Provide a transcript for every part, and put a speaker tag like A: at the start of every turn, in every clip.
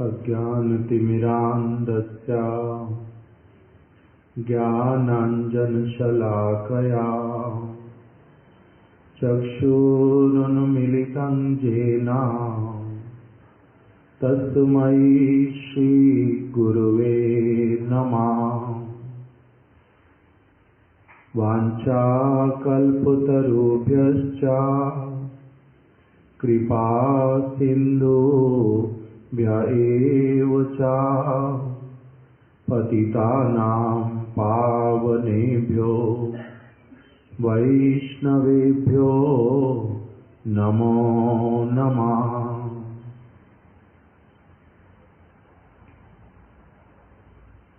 A: अज्ञानतिमिरान्धस्य ज्ञानाञ्जनशलाकया चक्षुरुन्मीलितं येन तस्मै श्रीगुरुवे नमः। वाञ्छाकल्पतरुभ्यश्च कृपा सिन्धुभ्य एव च पतितानां पावनेभ्यो वैष्णवेभ्यो नमो नमः।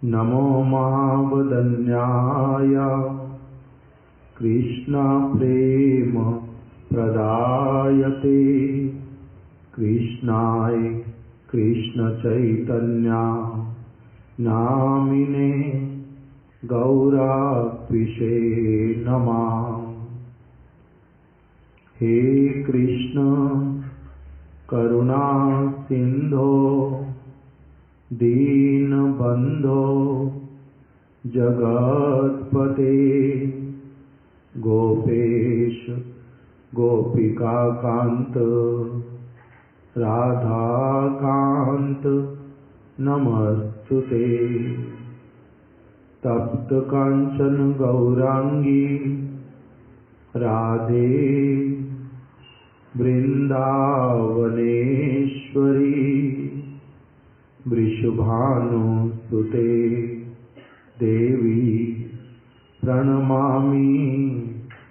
A: नमो महावदन्याय कृष्ण प्रेम प्रदायते कृष्णाय कृष्ण चैतन्य नामिने गौरात्विषे नमः। हे कृष्ण करुणा सिंधो दीनबंधो जगत्पते गोपेश गोपिकाकांत राधाकांत नमस्तुते। तप्त कांचन गौरांगी राधे वृंदावनेश्वरी वृषभानुसुते देवी प्रणमामि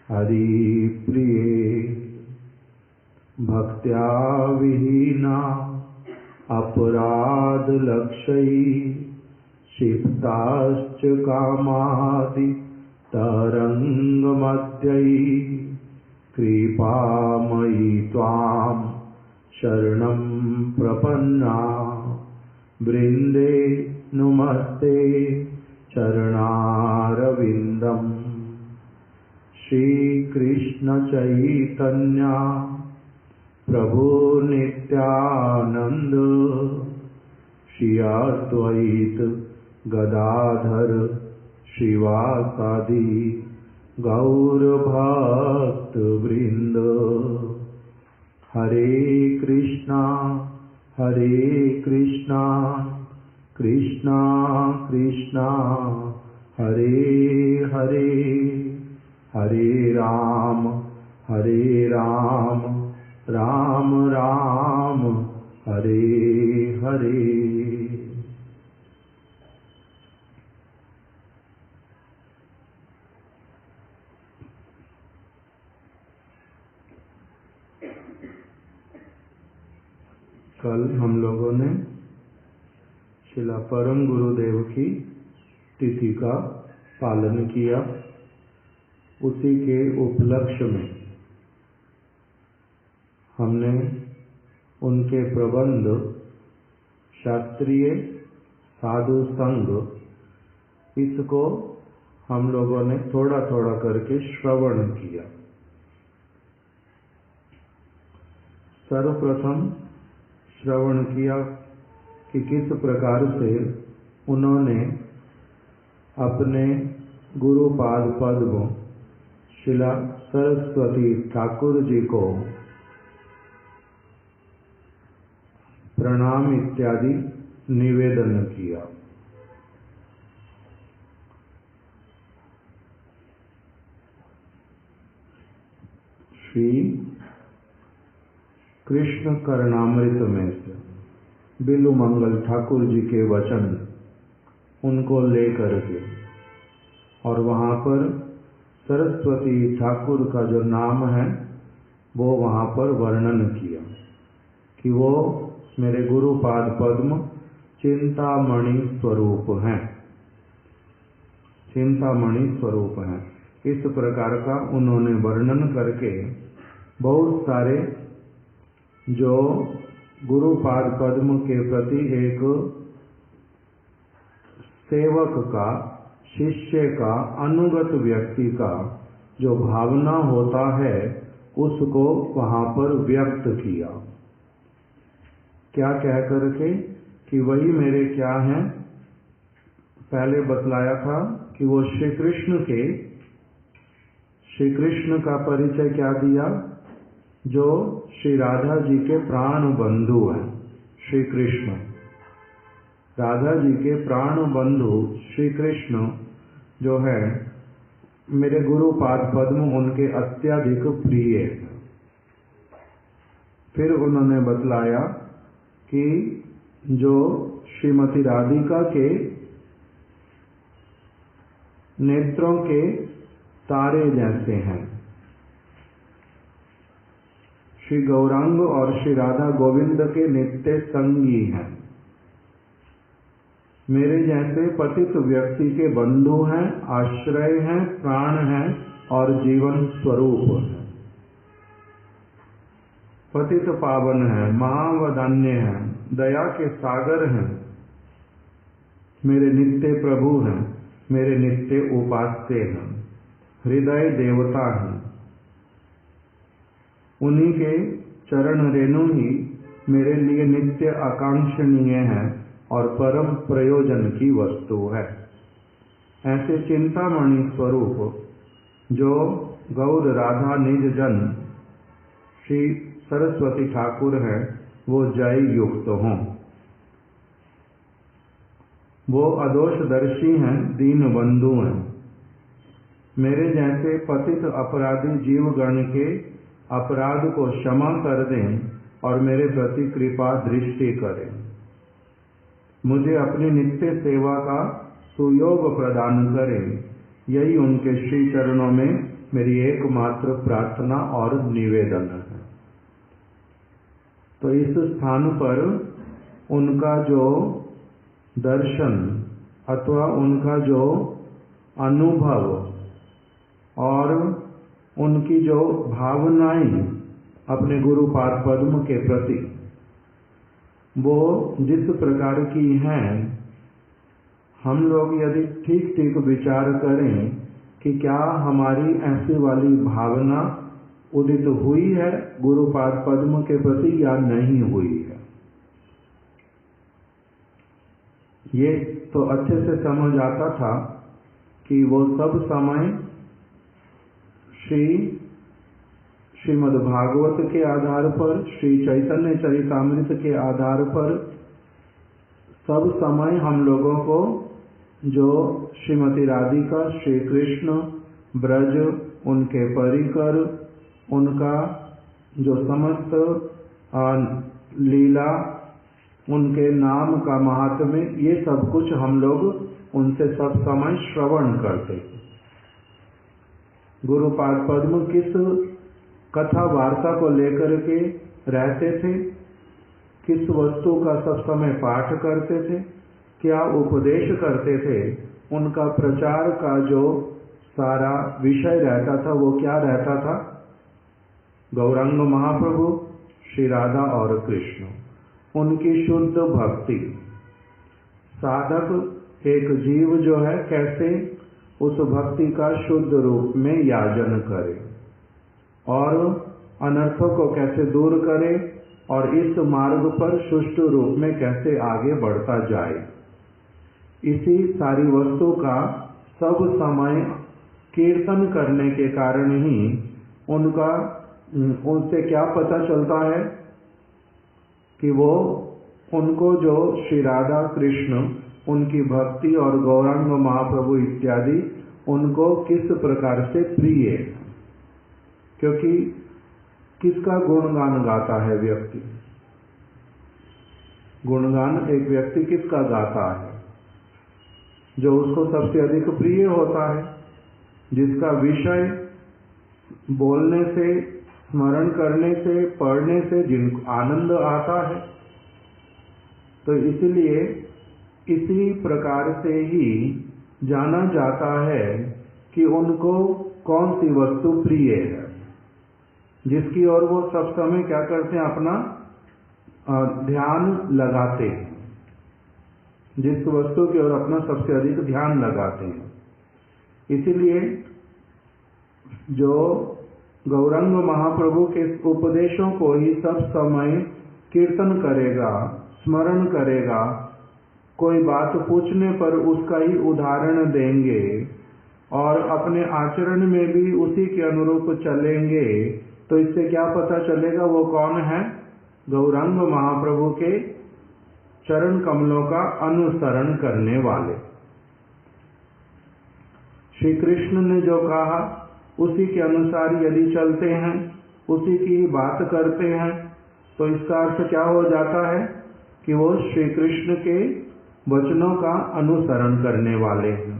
A: हरिप्रिये। भक्त्या विहीना अपराधलक्षैः क्षिप्ताश्च कामादि तरङ्गमध्यैः कृपामयि त्वां शरणं प्रपन्ना वृन्दे नुमस्ते चरणारविन्दम्। श्रीकृष्ण चैतन्य प्रभु नित्यानंद श्री अद्वैत गदाधर श्रीवासादि गौर भक्त वृंद। हरे कृष्णा कृष्णा कृष्णा हरे हरे हरे राम राम राम हरे हरे। कल हम लोगों ने शिला परम गुरुदेव की तिथि का पालन किया। उसी के उपलक्ष्य में हमने उनके प्रबंध शास्त्रीय साधु संग इसको हम लोगों ने थोड़ा थोड़ा करके श्रवण किया। सर्वप्रथम श्रवण किया कि किस प्रकार से उन्होंने अपने गुरुपाद पद्म शिला सरस्वती ठाकुर जी को प्रणाम इत्यादि निवेदन किया। श्री कृष्ण करणामृत में से बिल्लू मंगल ठाकुर जी के वचन उनको लेकर के और वहाँ पर सरस्वती ठाकुर का जो नाम है वो वहाँ पर वर्णन किया कि वो मेरे गुरुपाद पद्म चिंतामणि स्वरूप हैं, चिंतामणि स्वरूप हैं। इस प्रकार का उन्होंने वर्णन करके बहुत सारे जो गुरुपाद पद्म के प्रति एक सेवक का, शिष्य का, अनुगत व्यक्ति का जो भावना होता है उसको वहाँ पर व्यक्त किया। क्या कह करके कि वही मेरे क्या हैं। पहले बतलाया था कि वो श्री कृष्ण का परिचय क्या दिया, जो श्री राधा जी के प्राण बंधु हैं। श्री कृष्ण राधा जी के प्राण बंधु श्री कृष्ण जो है मेरे गुरु पाद पद्म उनके अत्यधिक प्रिय है। फिर उन्होंने बतलाया कि जो श्रीमती राधिका के नेत्रों के तारे जैसे हैं, श्री गौरांग और श्री राधा गोविंद के नित्य संगी हैं। मेरे जैसे पतित व्यक्ति के बंधु हैं, आश्रय हैं, प्राण हैं और जीवन स्वरूप हैं। पतित पावन हैं, महावदान्य हैं, दया के सागर हैं, मेरे नित्य प्रभु हैं, मेरे नित्य उपास्य हैं, हृदय देवता हैं। उन्हीं के चरण रेणु ही मेरे लिए नित्य आकांक्षणीय है और परम प्रयोजन की वस्तु है। ऐसे चिंतामणि स्वरूप जो गौर राधा निज जन श्री सरस्वती ठाकुर हैं, वो जय युक्त हों। वो अदोषदर्शी हैं, दीन बंधु हैं। मेरे जैसे पतित अपराधी जीवगण के अपराध को क्षमा कर दें और मेरे प्रति कृपा दृष्टि करें। मुझे अपनी नित्य सेवा का सुयोग प्रदान करें। यही उनके श्री चरणों में मेरी एकमात्र प्रार्थना और निवेदन है। तो इस स्थान पर उनका जो दर्शन अथवा उनका जो अनुभव और उनकी जो भावनाएं अपने गुरु पाद पद्म के प्रति वो जिस प्रकार की हैं, हम लोग यदि ठीक ठीक विचार करें कि क्या हमारी ऐसी वाली भावना उदित हुई है गुरु पाद पद्म के प्रति या नहीं हुई है, ये तो अच्छे से समझ आता था कि वो सब समय श्रीमद् भागवत के आधार पर, श्री चैतन्य चरितामृत के आधार पर सब समय हम लोगों को जो श्रीमती राधिका, श्री कृष्ण, ब्रज, उनके परिकर, उनका जो समस्त लीला, उनके नाम का महात्म्य, ये सब कुछ हम लोग उनसे सब समय श्रवण करते। गुरु पाद पद्म किस कथा वार्ता को लेकर के रहते थे, किस वस्तु का सब समय पाठ करते थे, क्या उपदेश करते थे, उनका प्रचार का जो सारा विषय रहता था वो क्या रहता था? गौरांग महाप्रभु, श्री राधा और कृष्ण, उनकी शुद्ध भक्ति। साधक एक जीव जो है कैसे उस भक्ति का शुद्ध रूप में याजन करे और अनर्थों को कैसे दूर करे और इस मार्ग पर सुष्ठु रूप में कैसे आगे बढ़ता जाए। इसी सारी वस्तु का सब समय कीर्तन करने के कारण ही उनसे क्या पता चलता है कि वो उनको जो श्री राधा कृष्ण, उनकी भक्ति और गौरांग महाप्रभु इत्यादि उनको किस प्रकार से प्रिय है। क्योंकि किसका गुणगान गाता है व्यक्ति? गुणगान एक व्यक्ति किसका गाता है? जो उसको सबसे अधिक प्रिय होता है, जिसका विषय बोलने से, स्मरण करने से, पढ़ने से जिनको आनंद आता है। तो इसलिए इसी प्रकार से ही जाना जाता है कि उनको कौन सी वस्तु प्रिय है, जिसकी ओर वो सब समय क्या करते हैं? अपना ध्यान लगाते हैं, जिस वस्तु की ओर अपना सबसे अधिक ध्यान लगाते हैं। इसीलिए जो गौरांग महाप्रभु के उपदेशों को ही सब समय कीर्तन करेगा, स्मरण करेगा, कोई बात पूछने पर उसका ही उदाहरण देंगे और अपने आचरण में भी उसी के अनुरूप चलेंगे, तो इससे क्या पता चलेगा वो कौन है? गौरांग महाप्रभु के चरण कमलों का अनुसरण करने वाले। श्री कृष्ण ने जो कहा उसी के अनुसार यदि चलते हैं, उसी की बात करते हैं, तो इसका अर्थ क्या हो जाता है कि वो श्री कृष्ण के वचनों का अनुसरण करने वाले हैं।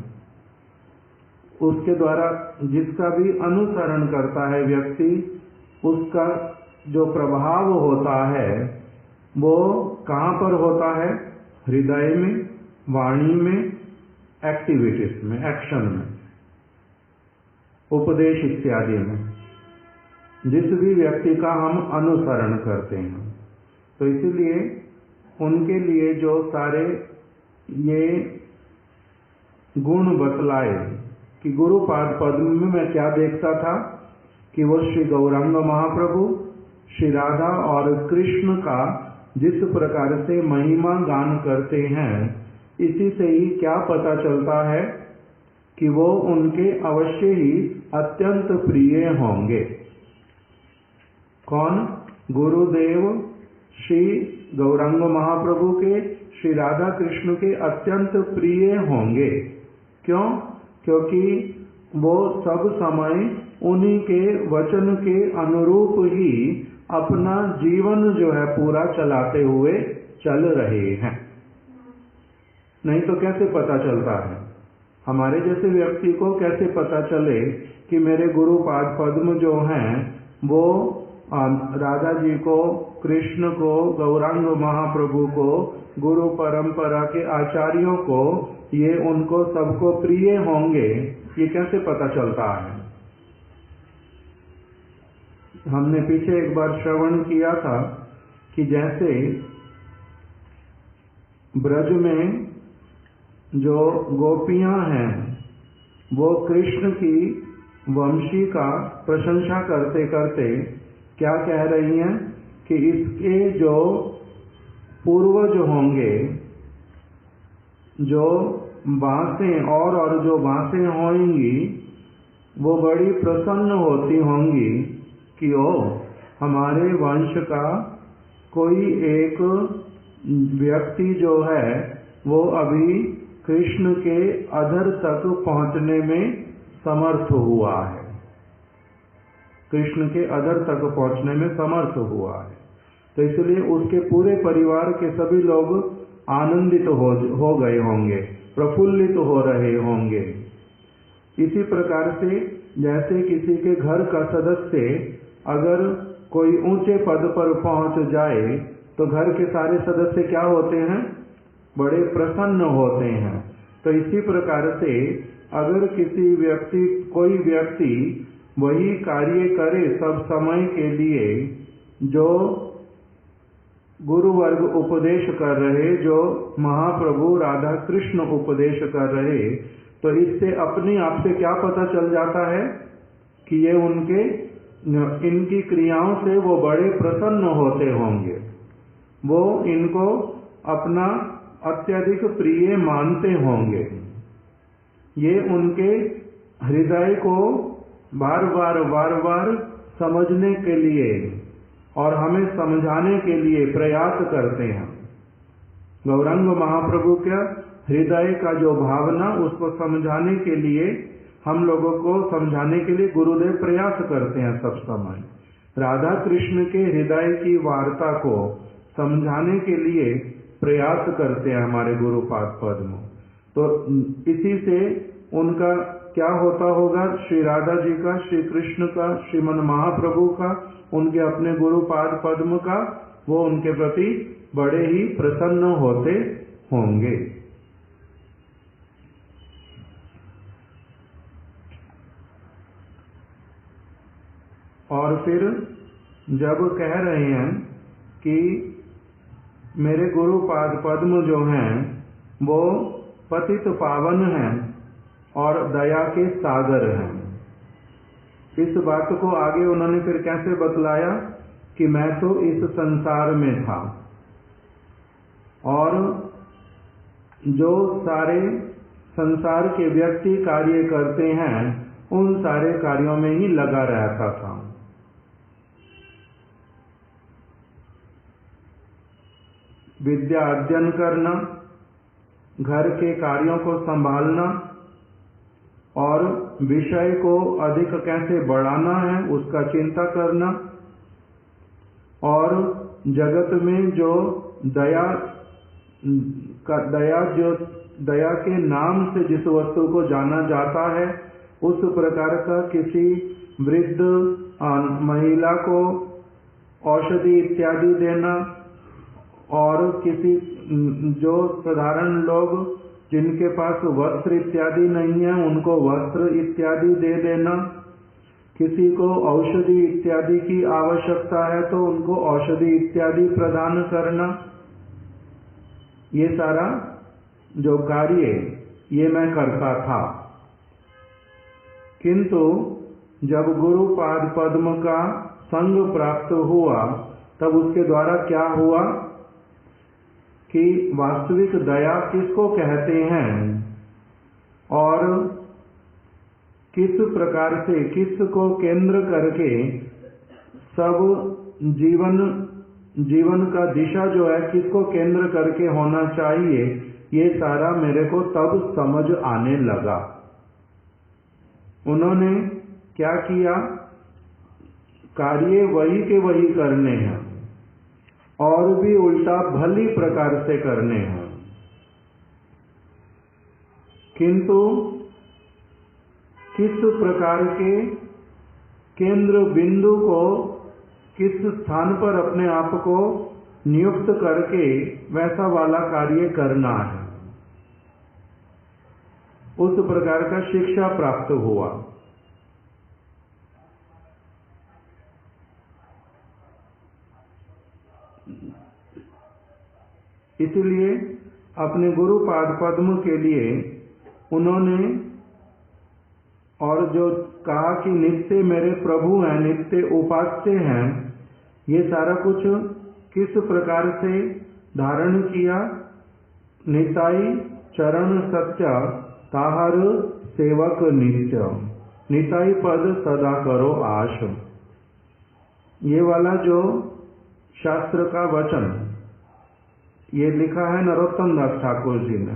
A: उसके द्वारा जिसका भी अनुसरण करता है व्यक्ति, उसका जो प्रभाव होता है वो कहाँ पर होता है? हृदय में, वाणी में, एक्टिविटीज में, एक्शन में, उपदेश इत्यादि में, जिस भी व्यक्ति का हम अनुसरण करते हैं। तो इसीलिए उनके लिए जो सारे ये गुण बतलाए कि गुरुपाद पद्म में मैं क्या देखता था कि वो श्री गौरांग महाप्रभु, श्री राधा और कृष्ण का जिस प्रकार से महिमा गान करते हैं, इसी से ही क्या पता चलता है कि वो उनके अवश्य ही अत्यंत प्रिय होंगे। कौन? गुरुदेव श्री गौरांग महाप्रभु के, श्री राधा कृष्ण के अत्यंत प्रिय होंगे। क्यों? क्योंकि वो सब समय उन्हीं के वचन के अनुरूप ही अपना जीवन जो है पूरा चलाते हुए चल रहे हैं। नहीं तो कैसे पता चलता है? हमारे जैसे व्यक्ति को कैसे पता चले कि मेरे गुरुपाद पद्म जो हैं वो राधा जी को, कृष्ण को, गौरांग महाप्रभु को, गुरु परंपरा के आचार्यों को, ये उनको सबको प्रिय होंगे, ये कैसे पता चलता है? हमने पीछे एक बार श्रवण किया था कि जैसे ब्रज में जो गोपियां हैं वो कृष्ण की वंशी का प्रशंसा करते करते क्या कह रही हैं कि इसके जो पूर्वज होंगे, जो बांसें और जो बांसें होंगी, वो बड़ी प्रसन्न होती होंगी कि ओ हमारे वंश का कोई एक व्यक्ति जो है वो अभी कृष्ण के अधर तक पहुंचने में समर्थ हुआ है, कृष्ण के अधर तक पहुंचने में समर्थ हुआ है। तो इसलिए उसके पूरे परिवार के सभी लोग आनंदित हो गए होंगे, प्रफुल्लित हो रहे होंगे। इसी प्रकार से जैसे किसी के घर का सदस्य अगर कोई ऊंचे पद पर पहुंच जाए तो घर के सारे सदस्य क्या होते हैं? बड़े प्रसन्न होते हैं। तो इसी प्रकार से अगर कोई व्यक्ति वही कार्य करे सब समय के लिए जो गुरु वर्ग उपदेश कर रहे, जो महाप्रभु राधा कृष्ण उपदेश कर रहे, तो इससे अपने आप से क्या पता चल जाता है कि ये इनकी क्रियाओं से वो बड़े प्रसन्न होते होंगे, वो इनको अपना अत्यधिक प्रिय मानते होंगे। ये उनके हृदय को बार बार समझने के लिए और हमें समझाने के लिए प्रयास करते हैं। गौरांग महाप्रभु का हृदय का जो भावना, उसको समझाने के लिए, हम लोगों को समझाने के लिए गुरुदेव प्रयास करते हैं सब समय। राधा कृष्ण के हृदय की वार्ता को समझाने के लिए प्रयास करते हैं हमारे गुरुपाद पद्म। तो इसी से उनका क्या होता होगा? श्री राधा जी का, श्री कृष्ण का, श्रीमन महाप्रभु का, उनके अपने गुरुपाद पद्म का, वो उनके प्रति बड़े ही प्रसन्न होते होंगे। और फिर जब कह रहे हैं कि मेरे गुरुपाद पद्म जो हैं वो पतित पावन हैं और दया के सागर हैं, इस बात को आगे उन्होंने फिर कैसे बतलाया कि मैं तो इस संसार में था, और जो सारे संसार के व्यक्ति कार्य करते हैं उन सारे कार्यों में ही लगा रहता था। विद्या अध्ययन करना, घर के कार्यों को संभालना और विषय को अधिक कैसे बढ़ाना है उसका चिंता करना, और जगत में जो दया के नाम से जिस वस्तु को जाना जाता है उस प्रकार का किसी वृद्ध महिला को औषधि इत्यादि देना, और किसी जो साधारण लोग जिनके पास वस्त्र इत्यादि नहीं है उनको वस्त्र इत्यादि दे देना, किसी को औषधि इत्यादि की आवश्यकता है तो उनको औषधि इत्यादि प्रदान करना, ये सारा जो कार्य ये मैं करता था। किंतु जब गुरुपाद पद्म का संग प्राप्त हुआ तब उसके द्वारा क्या हुआ कि वास्तविक दया किसको कहते हैं और किस प्रकार से किसको केंद्र करके सब जीवन का दिशा जो है किसको केंद्र करके होना चाहिए, ये सारा मेरे को तब समझ आने लगा। उन्होंने क्या किया, कार्य वही के वही करने हैं और भी उल्टा भली प्रकार से करने हैं, किंतु किस प्रकार के केंद्र बिंदु को किस स्थान पर अपने आप को नियुक्त करके वैसा वाला कार्य करना है, उस प्रकार का शिक्षा प्राप्त हुआ। इसलिए अपने गुरुपाद पद्म के लिए उन्होंने और जो कहा कि नित्य मेरे प्रभु हैं, नित्य उपास्य हैं, ये सारा कुछ किस प्रकार से धारण किया। निताई चरण सत्य ताहर सेवक नित्य, निताई पद सदा करो आश। ये वाला जो शास्त्र का वचन ये लिखा है नरोत्तम दास ठाकुर जी ने,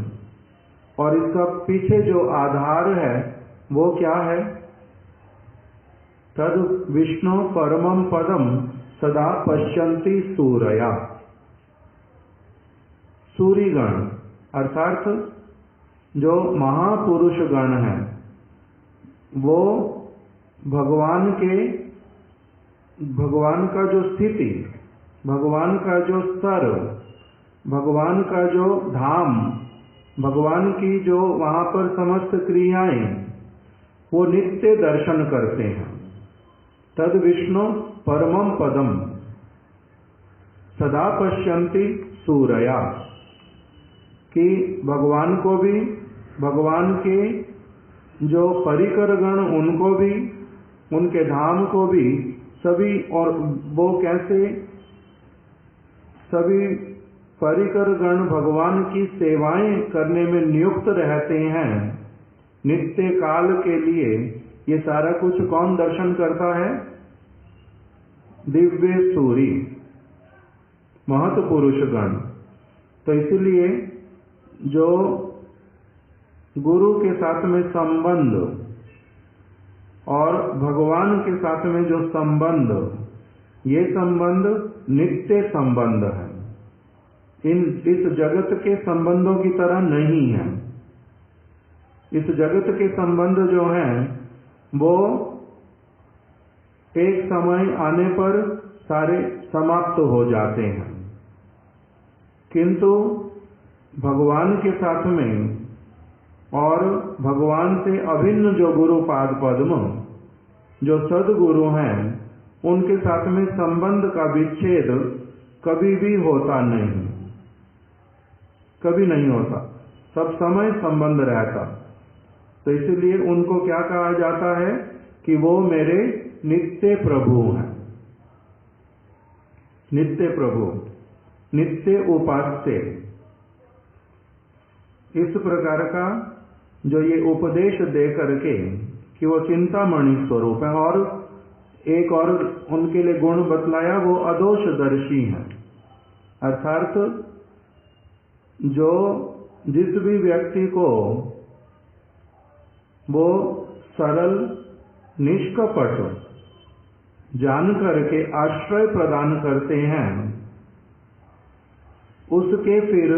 A: और इसका पीछे जो आधार है वो क्या है, तद विष्णु परमं पदम सदा पश्यन्ति सूरया। सूर्यगण अर्थात जो महापुरुष गण हैं वो भगवान का जो स्थिति, भगवान का जो स्तर, भगवान का जो धाम, भगवान की जो वहां पर समस्त क्रियाएं वो नित्य दर्शन करते हैं। तद विष्णु परमं पदम सदा पश्यन्ति सूरया, कि भगवान को भी, भगवान के जो परिकर गण उनको भी, उनके धाम को भी सभी, और वो कैसे सभी परिकर गण भगवान की सेवाएं करने में नियुक्त रहते हैं नित्य काल के लिए। ये सारा कुछ कौन दर्शन करता है, दिव्य सूरी महत पुरुष गण। तो इसलिए जो गुरु के साथ में संबंध और भगवान के साथ में जो संबंध, ये संबंध नित्य संबंध है, इस जगत के संबंधों की तरह नहीं है। इस जगत के संबंध जो हैं वो एक समय आने पर सारे समाप्त हो जाते हैं, किंतु भगवान के साथ में और भगवान से अभिन्न जो गुरुपाद पद्म, जो सद्गुरु हैं, उनके साथ में संबंध का विच्छेद कभी भी होता नहीं, कभी नहीं होता, सब समय संबंध रहता। तो इसलिए उनको क्या कहा जाता है कि वो मेरे नित्य प्रभु हैं, नित्य प्रभु, नित्य उपास्य, इस प्रकार का जो ये उपदेश दे करके कि वो चिंतामणि स्वरूप है, और एक और उनके लिए गुण बतलाया, वो अदोषदर्शी हैं। अर्थात जो जिस भी व्यक्ति को वो सरल निष्कपट जान करके आश्रय प्रदान करते हैं, उसके फिर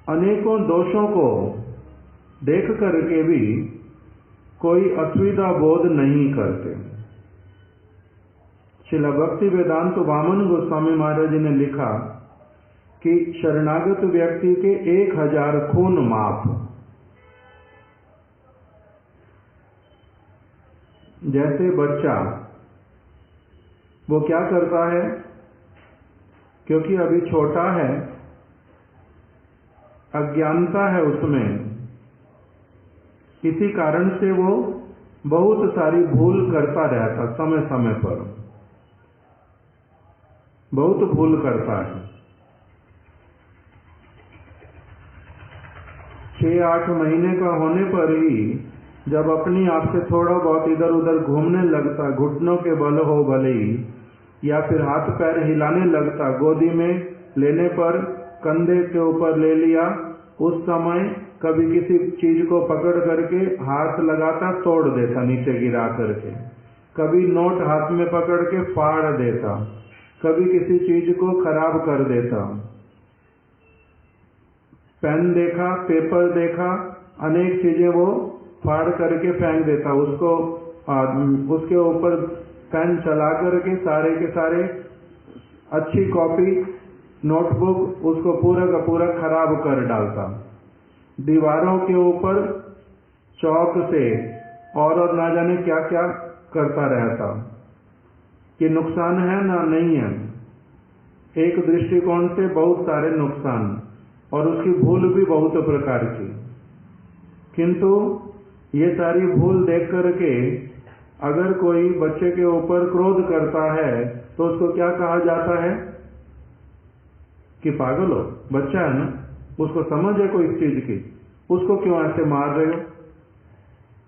A: अनेकों दोषों को देख करके भी कोई असुविधा बोध नहीं करते। श्रील भक्ति वेदांत वामन गोस्वामी महाराज जी ने लिखा कि शरणागत व्यक्ति के 1000 खून माफ। जैसे बच्चा वो क्या करता है, क्योंकि अभी छोटा है, अज्ञानता है उसमें, इसी कारण से वो बहुत सारी भूल करता रहता, समय समय पर बहुत भूल करता है। 6-8 महीने का होने पर ही जब अपनी आप से थोड़ा बहुत इधर उधर घूमने लगता, घुटनों के बल हो भले ही, या फिर हाथ पैर हिलाने लगता, गोदी में लेने पर कंधे के ऊपर ले लिया, उस समय कभी किसी चीज को पकड़ करके हाथ लगाता, तोड़ देता नीचे गिरा करके, कभी नोट हाथ में पकड़ के फाड़ देता, कभी किसी चीज को खराब कर देता। पेन देखा, पेपर देखा, अनेक चीजें वो फाड़ करके फेंक देता, उसको उसके ऊपर पेन चला करके सारे के सारे अच्छी कॉपी नोटबुक उसको पूरा का पूरा खराब कर डालता। दीवारों के ऊपर चौक से और ना जाने क्या क्या करता रहता। कि नुकसान है ना नहीं है, एक दृष्टिकोण से बहुत सारे नुकसान, और उसकी भूल भी बहुत प्रकार की। किंतु ये सारी भूल देख करके अगर कोई बच्चे के ऊपर क्रोध करता है तो उसको क्या कहा जाता है कि पागल हो, बच्चा है ना, उसको समझ है कोई इस चीज की, उसको क्यों ऐसे मार रहे हो,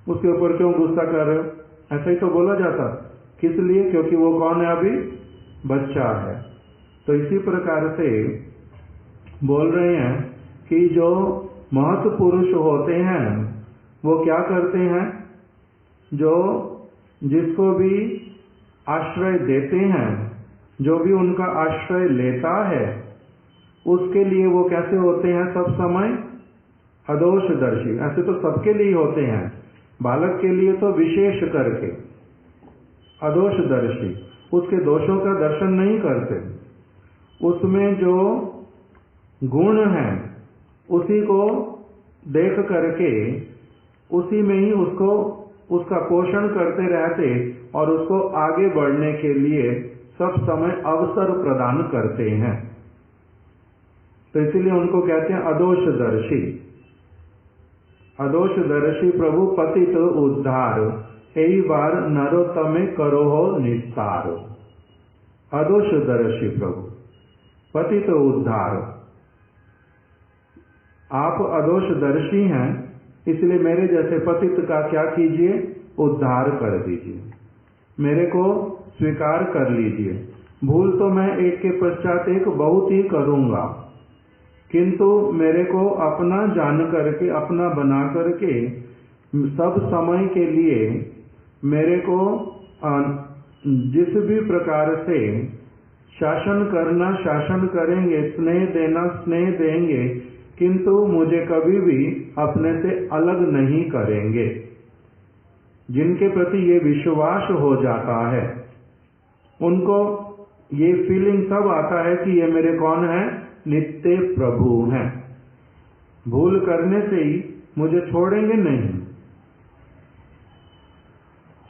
A: उसके ऊपर क्यों गुस्सा कर रहे हो, ऐसा ही तो बोला जाता। किस लिए? क्योंकि वो कौन है, अभी बच्चा है। तो इसी प्रकार से बोल रहे हैं कि जो महत् पुरुष होते हैं वो क्या करते हैं, जो जिसको भी आश्रय देते हैं, जो भी उनका आश्रय लेता है, उसके लिए वो कैसे होते हैं, सब समय अदोषदर्शी। ऐसे तो सबके लिए होते हैं, बालक के लिए तो विशेष करके अदोषदर्शी, उसके दोषों का दर्शन नहीं करते, उसमें जो गुण है उसी को देख करके उसी में ही उसको उसका पोषण करते रहते और उसको आगे बढ़ने के लिए सब समय अवसर प्रदान करते हैं। तो इसीलिए उनको कहते हैं अदोषदर्शी। अदोषदर्शी प्रभु पतित उद्धार, यही बार नरोत्तमे करो हो निस्तार। अदोषदर्शी प्रभु पतित उद्धार। आप अदोषदर्शी हैं, इसलिए मेरे जैसे पतित का क्या कीजिए, उद्धार कर दीजिए, मेरे को स्वीकार कर लीजिए। भूल तो मैं एक के पश्चात एक बहुत ही करूंगा, किंतु मेरे को अपना जान करके, अपना बना करके सब समय के लिए मेरे को जिस भी प्रकार से शासन करना शासन करेंगे, स्नेह देना स्नेह देंगे, किंतु मुझे कभी भी अपने से अलग नहीं करेंगे। जिनके प्रति ये विश्वास हो जाता है उनको ये फीलिंग तब आता है कि ये मेरे कौन है, नित्य प्रभु हैं। भूल करने से ही मुझे छोड़ेंगे नहीं,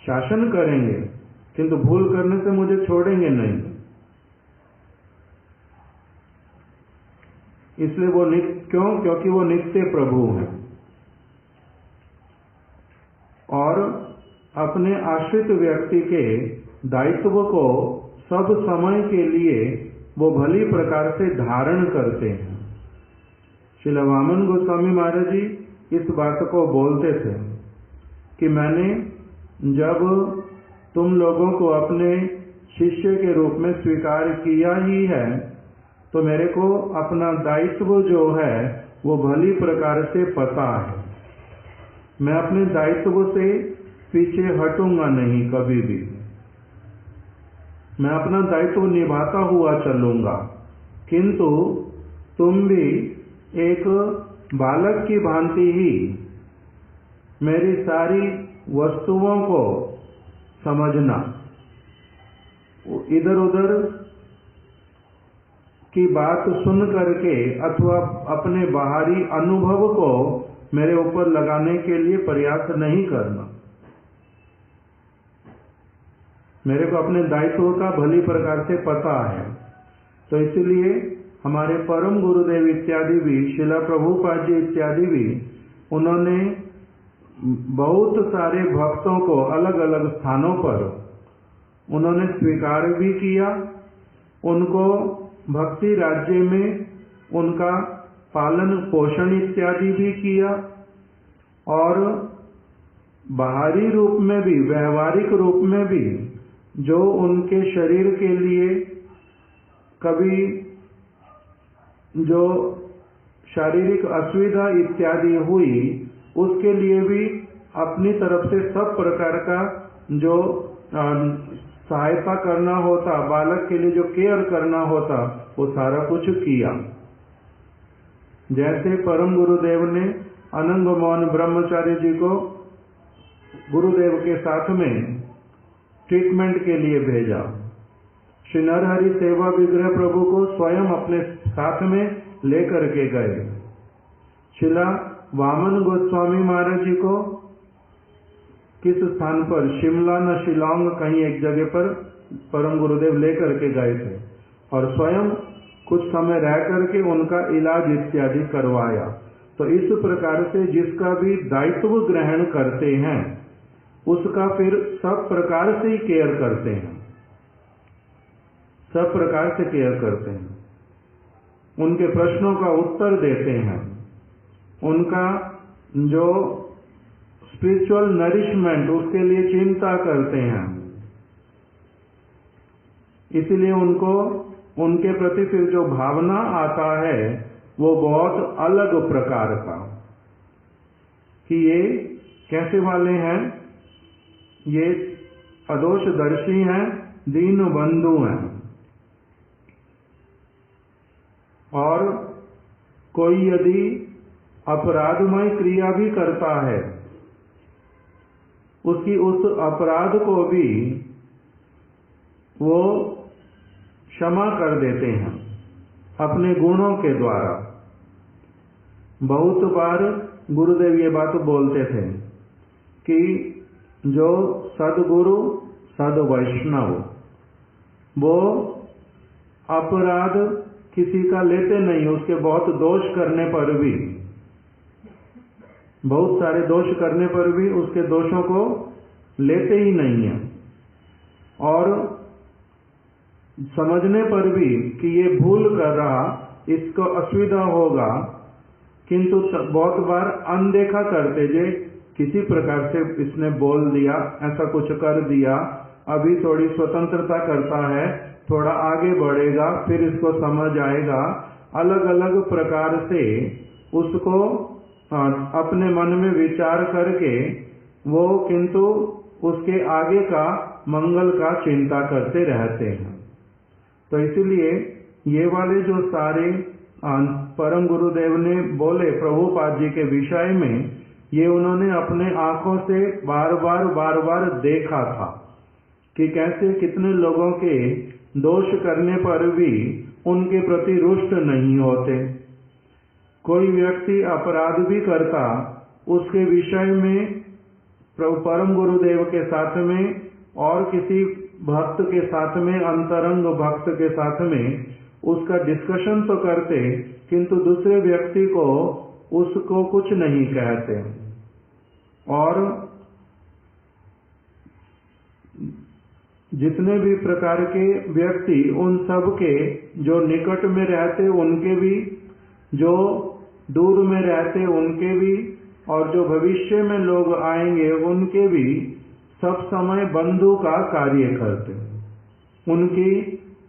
A: शासन करेंगे किंतु भूल करने से मुझे छोड़ेंगे नहीं। इसलिए वो नित्य, क्यों? क्योंकि वो नित्य प्रभु हैं और अपने आश्रित व्यक्ति के दायित्व को सब समय के लिए वो भली प्रकार से धारण करते हैं। श्रील वामन गोस्वामी महाराज जी इस बात को बोलते थे कि मैंने जब तुम लोगों को अपने शिष्य के रूप में स्वीकार किया ही है तो मेरे को अपना दायित्व जो है वो भली प्रकार से पता है। मैं अपने दायित्व से पीछे हटूंगा नहीं कभी भी। मैं अपना दायित्व निभाता हुआ चलूंगा, किंतु तुम भी एक बालक की भांति ही मेरी सारी वस्तुओं को समझना। इधर उधर की बात सुन करके अथवा अपने बाहरी अनुभव को मेरे ऊपर लगाने के लिए प्रयास नहीं करना। मेरे को अपने दायित्व का भली प्रकार से पता है। तो इसलिए हमारे परम गुरुदेव इत्यादि भी, श्रील प्रभुपाद जी इत्यादि भी, उन्होंने बहुत सारे भक्तों को अलग अलग स्थानों पर उन्होंने स्वीकार भी किया, उनको भक्ति राज्य में उनका पालन पोषण इत्यादि भी किया, और बाहरी रूप में भी, व्यवहारिक रूप में भी जो उनके शरीर के लिए कभी जो शारीरिक असुविधा इत्यादि हुई, उसके लिए भी अपनी तरफ से सब प्रकार का जो सहायता करना होता, बालक के लिए जो केयर करना होता, वो सारा कुछ किया। जैसे परम गुरुदेव ने अनंग मोहन ब्रह्मचारी जी को गुरुदेव के साथ में ट्रीटमेंट के लिए भेजा, श्री नरहरि सेवा विग्रह प्रभु को स्वयं अपने साथ में लेकर के गए। श्रील वामन गोस्वामी महाराज जी को किस स्थान पर, शिमला न शिलांग कहीं एक जगह पर परम गुरुदेव लेकर के गए थे और स्वयं कुछ समय रह करके उनका इलाज इत्यादि करवाया। तो इस प्रकार से जिसका भी दायित्व ग्रहण करते हैं उसका फिर सब प्रकार से ही केयर करते हैं, सब प्रकार से केयर करते हैं, उनके प्रश्नों का उत्तर देते हैं, उनका जो स्पिरिचुअल नरिशमेंट उसके लिए चिंता करते हैं। इसलिए उनको उनके प्रति फिर जो भावना आता है वो बहुत अलग प्रकार का, कि ये कैसे वाले हैं, ये अदोषदर्शी हैं, दीन बंधु हैं। और कोई यदि अपराधमय क्रिया भी करता है, उसकी उस अपराध को भी वो क्षमा कर देते हैं अपने गुणों के द्वारा। बहुत बार गुरुदेव ये बात बोलते थे कि जो सदगुरु सद वैष्णव वो अपराध किसी का लेते नहीं, उसके बहुत दोष करने पर भी, बहुत सारे दोष करने पर भी उसके दोषों को लेते ही नहीं है, और समझने पर भी कि ये भूल कर रहा, इसको असुविधा होगा, किंतु बहुत बार अनदेखा करते, जे किसी प्रकार से इसने बोल दिया, ऐसा कुछ कर दिया, अभी थोड़ी स्वतंत्रता करता है, थोड़ा आगे बढ़ेगा, फिर इसको समझ आएगा। अलग अलग प्रकार से उसको अपने मन में विचार करके वो किंतु उसके आगे का मंगल का चिंता करते रहते हैं। तो इसलिए ये वाले जो सारे परम गुरुदेव ने बोले प्रभुपाद जी के विषय में, ये उन्होंने अपने आंखों से बार बार देखा था कि कैसे कितने लोगों के दोष करने पर भी उनके प्रति रुष्ट नहीं होते। कोई व्यक्ति अपराध भी करता, उसके विषय में परम गुरुदेव के साथ में और किसी भक्त के साथ में, अंतरंग भक्त के साथ में उसका डिस्कशन तो करते, किंतु दूसरे व्यक्ति को उसको कुछ नहीं कहते। और जितने भी प्रकार के व्यक्ति, उन सब के जो निकट में रहते, उनके भी जो दूर में रहते उनके भी और जो भविष्य में लोग आएंगे उनके भी सब समय बंधु का कार्य करते हैं। उनकी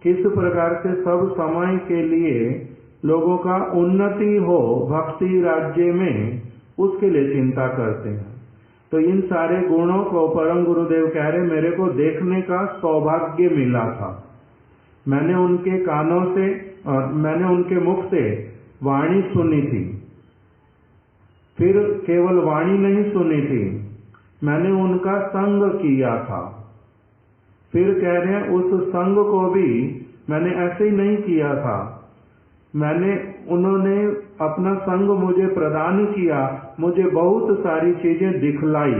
A: किस प्रकार से सब समय के लिए लोगों का उन्नति हो भक्ति राज्य में, उसके लिए चिंता करते हैं। तो इन सारे गुणों को परम गुरुदेव कह रहे मेरे को देखने का सौभाग्य मिला था। मैंने उनके कानों से और मैंने उनके मुख से वाणी सुनी थी। फिर केवल वाणी नहीं सुनी थी, मैंने उनका संग किया था। फिर कह रहे हैं उस संग को भी मैंने ऐसे ही नहीं किया था, उन्होंने अपना संग मुझे प्रदान किया, मुझे बहुत सारी चीजें दिखलाई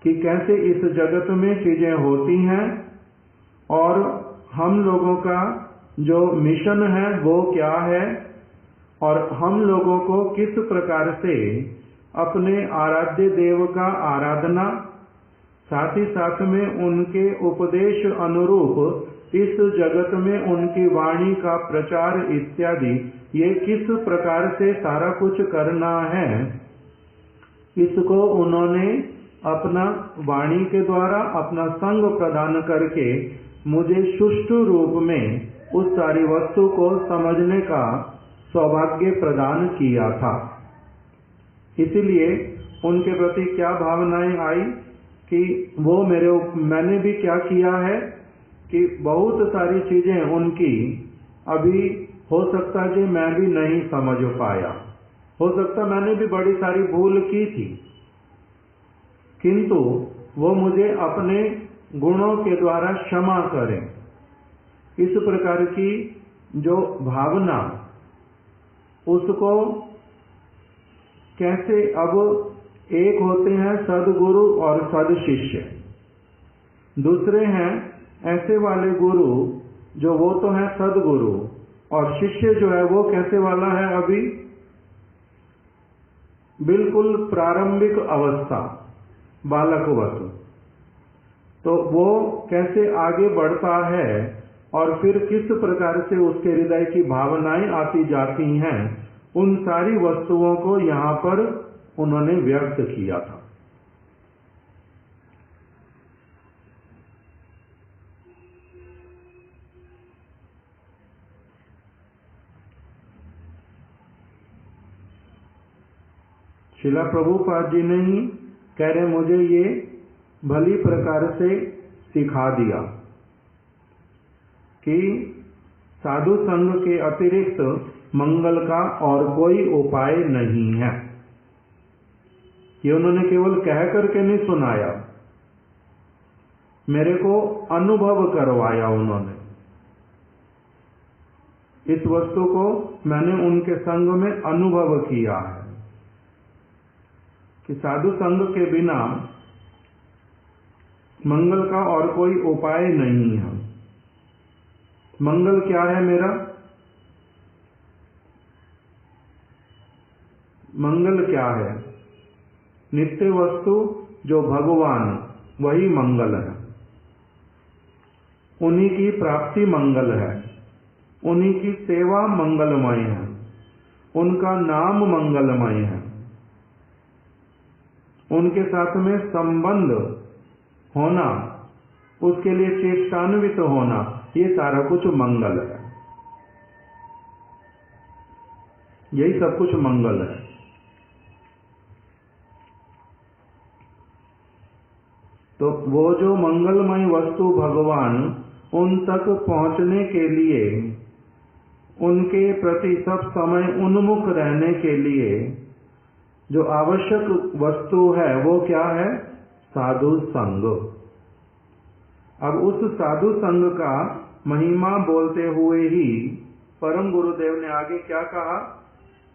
A: कि कैसे इस जगत में चीजें होती हैं और हम लोगों का जो मिशन है वो क्या है और हम लोगों को किस प्रकार से अपने आराध्य देव का आराधना, साथ ही साथ में उनके उपदेश अनुरूप इस जगत में उनकी वाणी का प्रचार इत्यादि, ये किस प्रकार से सारा कुछ करना है, इसको उन्होंने अपना वाणी के द्वारा अपना संग प्रदान करके मुझे सुष्ठु रूप में उस सारी वस्तु को समझने का सौभाग्य प्रदान किया था। इसीलिए उनके प्रति क्या भावनाएं आई कि वो मैंने भी क्या किया है कि बहुत सारी चीजें उनकी अभी हो सकता कि मैं भी नहीं समझ पाया, हो सकता मैंने भी बड़ी सारी भूल की थी, किंतु वो मुझे अपने गुणों के द्वारा क्षमा करें। इस प्रकार की जो भावना, उसको कैसे अब एक होते हैं सदगुरु और सदशिष्य, दूसरे हैं ऐसे वाले गुरु जो वो तो है सदगुरु, और शिष्य जो है वो कैसे वाला है, अभी बिल्कुल प्रारंभिक अवस्था बालकवत। तो वो कैसे आगे बढ़ता है और फिर किस प्रकार से उसके हृदय की भावनाएं आती जाती हैं, उन सारी वस्तुओं को यहाँ पर उन्होंने व्यक्त किया था। शिला प्रभुपाद जी ने ही कह रहे मुझे ये भली प्रकार से सिखा दिया कि साधु संग के अतिरिक्त मंगल का और कोई उपाय नहीं है। ये उन्होंने केवल कह करके नहीं सुनाया, मेरे को अनुभव करवाया उन्होंने। इस वस्तु को मैंने उनके संग में अनुभव किया है कि साधु संग के बिना मंगल का और कोई उपाय नहीं है। मंगल क्या है मेरा? मंगल क्या है? नित्य वस्तु जो भगवान, वही मंगल है। उन्हीं की प्राप्ति मंगल है, उन्हीं की सेवा मंगलमय है, उनका नाम मंगलमय है, उनके साथ में संबंध होना, उसके लिए चेष्टान्वित होना, ये सारा कुछ मंगल है। यही सब कुछ मंगल है। तो वो जो मंगलमय वस्तु भगवान, उन तक पहुंचने के लिए, उनके प्रति सब समय उन्मुख रहने के लिए जो आवश्यक वस्तु है वो क्या है? साधु संग। अब उस साधु संग का महिमा बोलते हुए ही परम गुरुदेव ने आगे क्या कहा?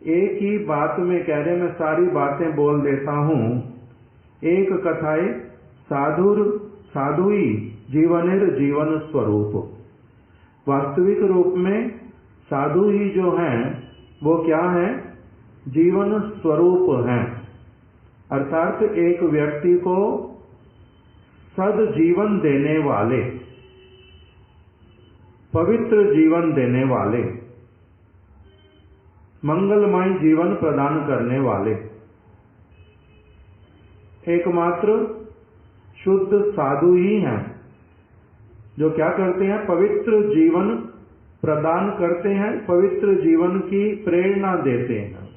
A: एक ही बात में कह रहे, मैं सारी बातें बोल देता हूं। एक कथाए साधुई जीवनेर जीवन स्वरूप। वास्तविक रूप में साधु ही जो हैं वो क्या है? जीवन स्वरूप हैं। अर्थात एक व्यक्ति को सद जीवन देने वाले, पवित्र जीवन देने वाले। मंगलमय जीवन प्रदान करने वाले। एकमात्र शुद्ध साधु ही हैं जो क्या करते हैं, पवित्र जीवन प्रदान करते हैं, पवित्र जीवन की प्रेरणा देते हैं,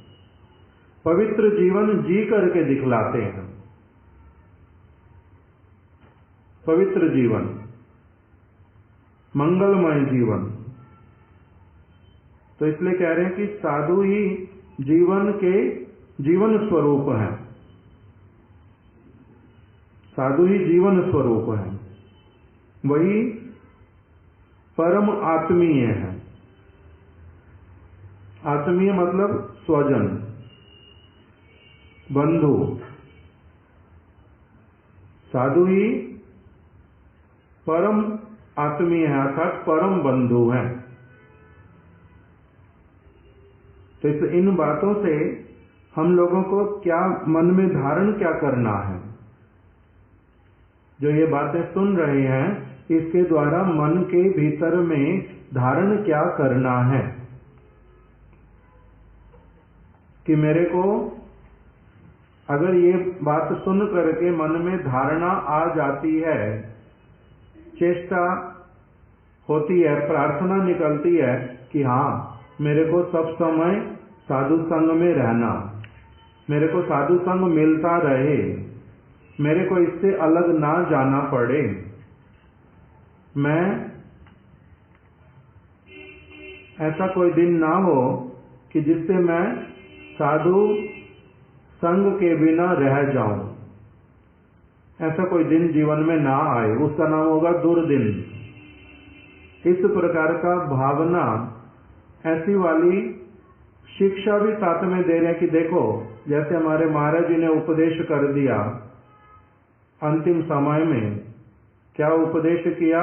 A: पवित्र जीवन जी करके दिखलाते हैं। पवित्र जीवन, मंगलमय जीवन। तो इसलिए कह रहे हैं कि साधु ही जीवन के जीवन स्वरूप हैं, साधु ही जीवन स्वरूप हैं, वही परम आत्मीय है। आत्मीय मतलब स्वजन, बंधु। साधु ही परम आत्मीय है, अर्थात परम बंधु है। तो इन बातों से हम लोगों को क्या मन में धारण क्या करना है, जो ये बातें सुन रहे हैं इसके द्वारा मन के भीतर में धारण क्या करना है कि मेरे को अगर ये बात सुन करके मन में धारणा आ जाती है, चेष्टा होती है, प्रार्थना निकलती है कि हाँ मेरे को सब समय साधु संग में रहना, मेरे को साधु संग मिलता रहे, मेरे को इससे अलग ना जाना पड़े, मैं ऐसा कोई दिन ना हो कि जिससे मैं साधु संग के बिना रह जाऊं, ऐसा कोई दिन जीवन में ना आए, उसका नाम होगा दुर्दिन। इस प्रकार का भावना, ऐसी वाली शिक्षा भी साथ में दे रहे हैं कि देखो, जैसे हमारे महाराज जी ने उपदेश कर दिया अंतिम समय में, क्या उपदेश किया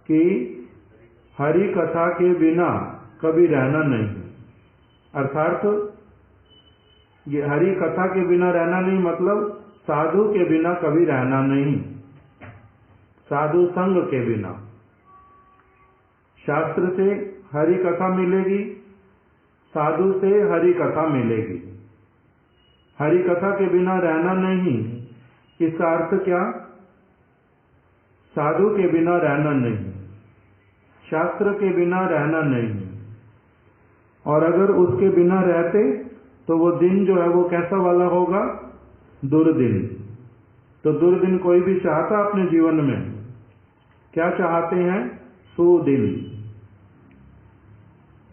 A: कि हरि कथा के बिना कभी रहना नहीं। अर्थात ये हरि कथा के बिना रहना नहीं मतलब साधु के बिना कभी रहना नहीं, साधु संग के बिना। शास्त्र से हरि कथा मिलेगी, साधु से हरि कथा मिलेगी। हरि कथा के बिना रहना नहीं, इसका अर्थ क्या, साधु के बिना रहना नहीं, शास्त्र के बिना रहना नहीं। और अगर उसके बिना रहते तो वो दिन जो है वो कैसा वाला होगा, दुर्दिन। तो दुर्दिन कोई भी चाहता अपने जीवन में, क्या चाहते हैं, सुदिन।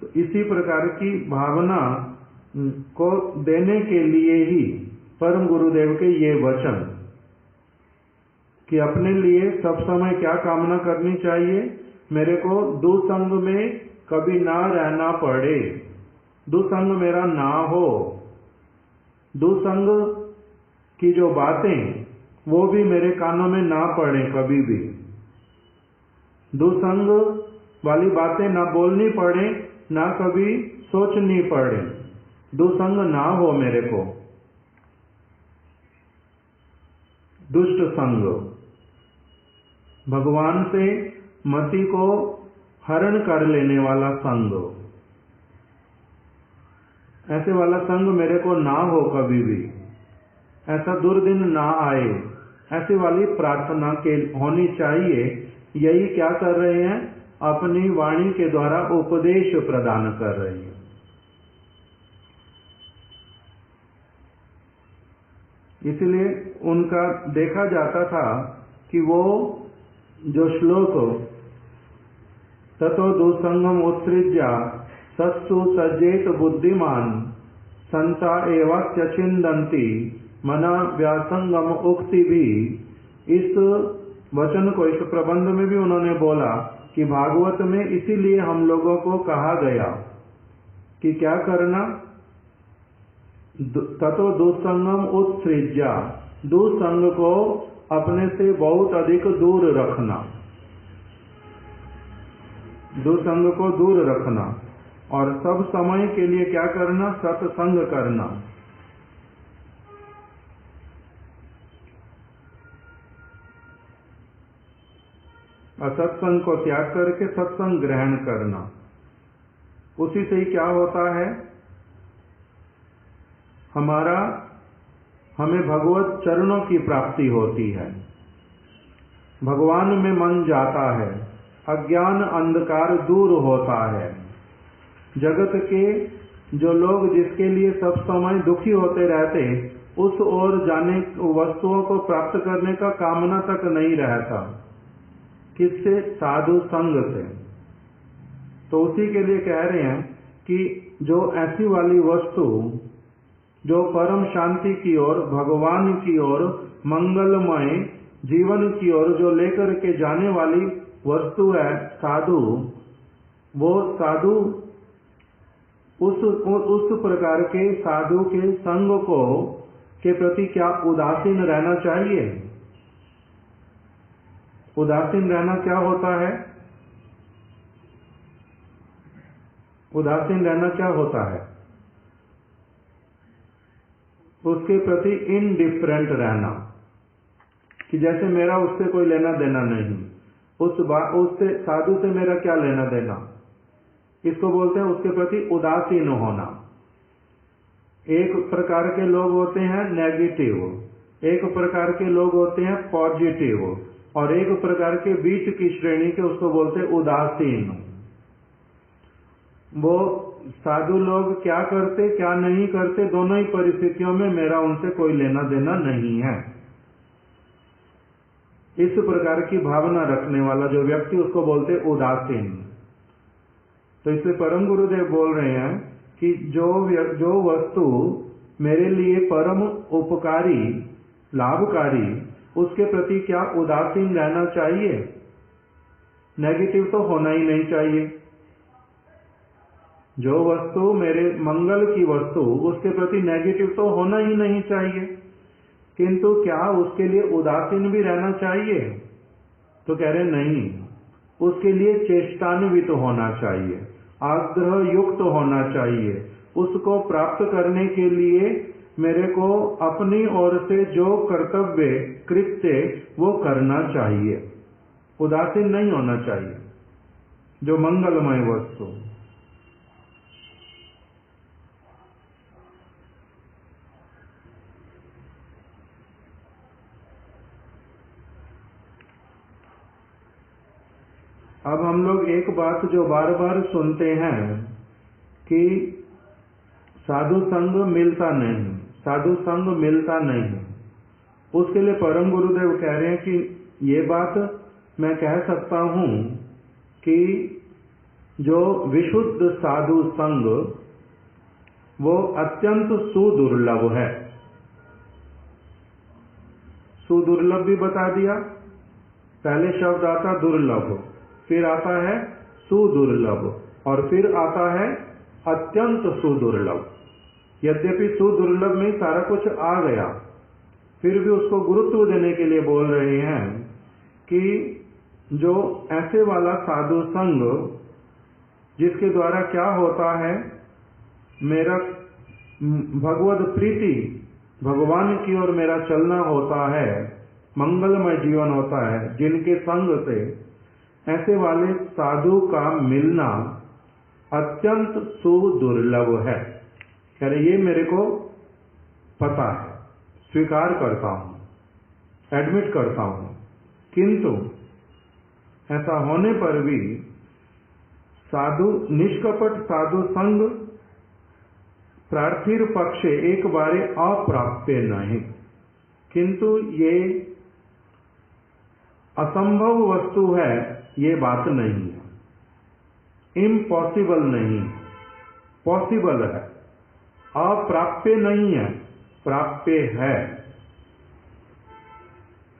A: तो इसी प्रकार की भावना को देने के लिए ही परम गुरुदेव के ये वचन कि अपने लिए सब समय क्या कामना करनी चाहिए, मेरे को दुसंग में कभी ना रहना पड़े, दुसंग मेरा ना हो, दुसंग की जो बातें वो भी मेरे कानों में ना पड़े कभी भी, दुसंग वाली बातें ना बोलनी पड़े, ना कभी सोचनी पड़े, दुसंग ना हो मेरे को। दुष्ट संग, भगवान से मति को हरण कर लेने वाला संग, ऐसे वाला संग मेरे को ना हो कभी भी, ऐसा दुर्दिन ना आए, ऐसी वाली प्रार्थना के होनी चाहिए। यही क्या कर रहे हैं, अपनी वाणी के द्वारा उपदेश प्रदान कर रहे हैं। इसलिए उनका देखा जाता था कि वो जो श्लोक ततो दुसंगम उत्सृज्य सत्सु सज्जेत बुद्धिमान संता एवाच्यचिंदन्ति मना व्यासंगम उक्ति भी, इस वचन को इस प्रबंध में भी उन्होंने बोला कि भागवत में इसीलिए हम लोगों को कहा गया कि क्या करना, ततो दुसंगम उत्सृज्य, दुसंग को अपने से बहुत अधिक दूर रखना, दुसंग को दूर रखना, और सब समय के लिए क्या करना, सत्संग करना। असत्संग को त्याग करके सत्संग ग्रहण करना। उसी से ही क्या होता है, हमें भगवत चरणों की प्राप्ति होती है, भगवान में मन जाता है, अज्ञान अंधकार दूर होता है। जगत के जो लोग जिसके लिए सब समय दुखी होते रहते, उस ओर जाने वस्तुओं को प्राप्त करने का कामना तक नहीं रहता। किससे? साधु संग से। तो उसी के लिए कह रहे हैं कि जो ऐसी वाली वस्तु जो परम शांति की ओर, भगवान की ओर, मंगलमय जीवन की ओर जो लेकर के जाने वाली वस्तु है साधु, वो साधु उस प्रकार के साधु के संग को के प्रति क्या उदासीन रहना चाहिए? उदासीन रहना क्या होता है? उदासीन रहना क्या होता है? उसके प्रति इनडिफरेंट रहना, कि जैसे मेरा उससे कोई लेना देना नहीं, उससे साधु से मेरा क्या लेना देना, इसको बोलते हैं उसके प्रति उदासीन होना। एक प्रकार के लोग होते हैं नेगेटिव, एक प्रकार के लोग होते हैं पॉजिटिव, और एक प्रकार के बीच की श्रेणी के उसको बोलते हैं उदासीन। वो साधु लोग क्या करते क्या नहीं करते, दोनों ही परिस्थितियों में मेरा उनसे कोई लेना देना नहीं है, इस प्रकार की भावना रखने वाला जो व्यक्ति उसको बोलते उदासीन। तो इसलिए परम गुरुदेव बोल रहे हैं कि जो वस्तु मेरे लिए परम उपकारी लाभकारी, उसके प्रति क्या उदासीन रहना चाहिए? नेगेटिव तो होना ही नहीं चाहिए। जो वस्तु मेरे मंगल की वस्तु, उसके प्रति नेगेटिव तो होना ही नहीं चाहिए, किंतु क्या उसके लिए उदासीन भी रहना चाहिए? तो कह रहे नहीं, उसके लिए चेष्टान्वित होना चाहिए, आग्रह युक्त होना चाहिए। उसको प्राप्त करने के लिए मेरे को अपनी ओर से जो कर्तव्य कृत्य वो करना चाहिए, उदासीन नहीं होना चाहिए। जो मंगलमय वस्तु, अब हम लोग एक बात जो बार बार सुनते हैं कि साधु संग मिलता नहीं, साधु संग मिलता नहीं, उसके लिए परम गुरुदेव कह रहे हैं कि ये बात मैं कह सकता हूं कि जो विशुद्ध साधु संग वो अत्यंत सुदुर्लभ है। सुदुर्लभ भी बता दिया, पहले शब्द आता दुर्लभ, फिर आता है सुदुर्लभ, और फिर आता है अत्यंत सुदुर्लभ। यद्यपि सुदुर्लभ में सारा कुछ आ गया, फिर भी उसको गुरुत्व देने के लिए बोल रहे हैं कि जो ऐसे वाला साधु संग जिसके द्वारा क्या होता है, मेरा भगवत प्रीति, भगवान की ओर मेरा चलना होता है, मंगलमय जीवन होता है, जिनके संग से ऐसे वाले साधु का मिलना अत्यंत सुदुर्लभ है। कह रहे ये मेरे को पता है, स्वीकार करता हूं, एडमिट करता हूं, किंतु ऐसा होने पर भी साधु निष्कपट साधु संग प्रार्थिर पक्षे एक बारे अप्राप्य नहीं, किंतु ये असंभव वस्तु है, ये बात नहीं है। इम्पॉसिबल नहीं, पॉसिबल है। अप्राप्य नहीं है, प्राप्य है।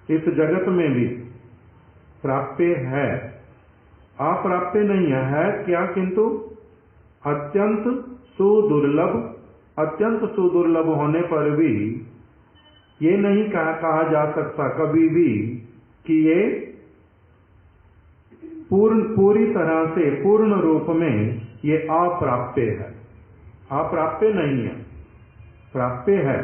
A: इस जगत में भी प्राप्य है, अप्राप्य नहीं है क्या? किंतु अत्यंत सुदुर्लभ, अत्यंत सुदुर्लभ होने पर भी ये नहीं कहा जा सकता कभी भी कि ये पूरी तरह से पूर्ण रूप में ये अप्राप्य है। अप्राप्य नहीं है, प्राप्य है।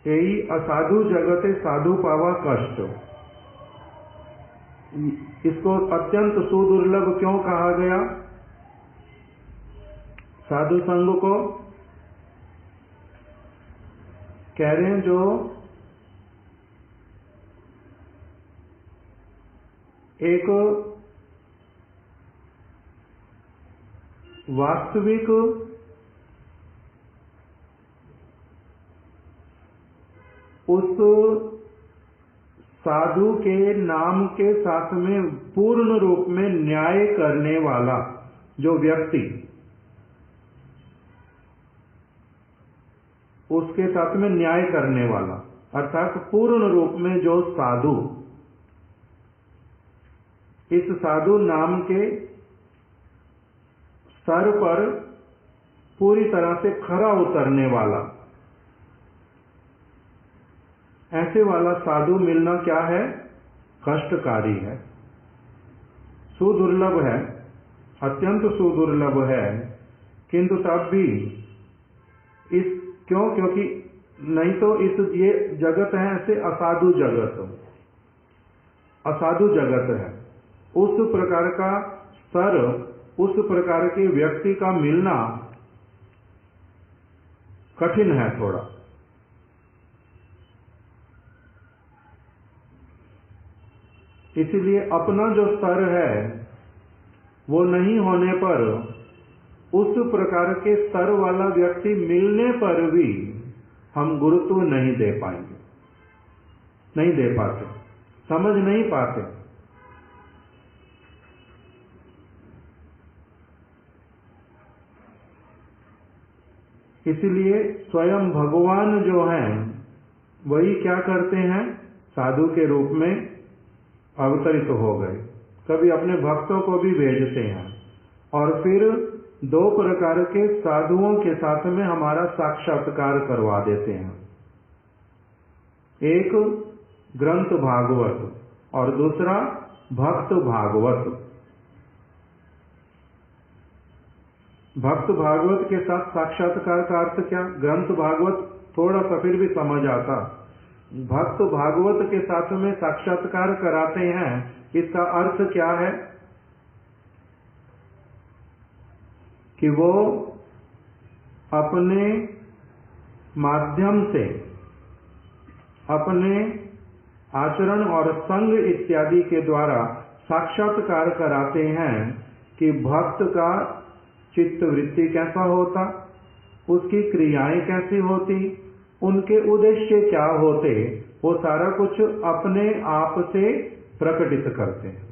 A: यही असाधु जगते साधु पावा कष्ट, इसको अत्यंत सुदुर्लभ क्यों कहा गया? साधु संग को कह रहे हैं जो एक वास्तविक उस साधु के नाम के साथ में पूर्ण रूप में न्याय करने वाला जो व्यक्ति, उसके साथ में न्याय करने वाला अर्थात पूर्ण रूप में जो साधु, इस साधु नाम के सर पर पूरी तरह से खरा उतरने वाला, ऐसे वाला साधु मिलना क्या है? कष्टकारी है, सुदुर्लभ है, अत्यंत सुदुर्लभ है। किंतु तब भी इस क्योंकि नहीं तो ये जगत है ऐसे असाधु जगत, असाधु जगत है। उस प्रकार का सर, उस प्रकार के व्यक्ति का मिलना कठिन है थोड़ा। इसलिए अपना जो स्तर है वो नहीं होने पर उस प्रकार के स्तर वाला व्यक्ति मिलने पर भी हम गुरुत्व नहीं दे पाएंगे, नहीं दे पाते, समझ नहीं पाते। इसलिए स्वयं भगवान जो हैं वही क्या करते हैं? साधु के रूप में अवतरित हो गए, कभी अपने भक्तों को भी भेजते हैं और फिर दो प्रकार के साधुओं के साथ में हमारा साक्षात्कार करवा देते हैं। एक ग्रंथ भागवत और दूसरा भक्त भागवत। भक्त भागवत के साथ साक्षात्कार का अर्थ क्या? ग्रंथ भागवत थोड़ा सा फिर भी समझ आता, भक्त भागवत के साथ में साक्षात्कार कराते हैं, इसका अर्थ क्या है? कि वो अपने माध्यम से, अपने आचरण और संग इत्यादि के द्वारा साक्षात्कार कराते हैं कि भक्त का चित्त वृत्ति कैसा होता, उसकी क्रियाएं कैसी होती, उनके उद्देश्य क्या होते, वो सारा कुछ अपने आप से प्रकटित करते हैं।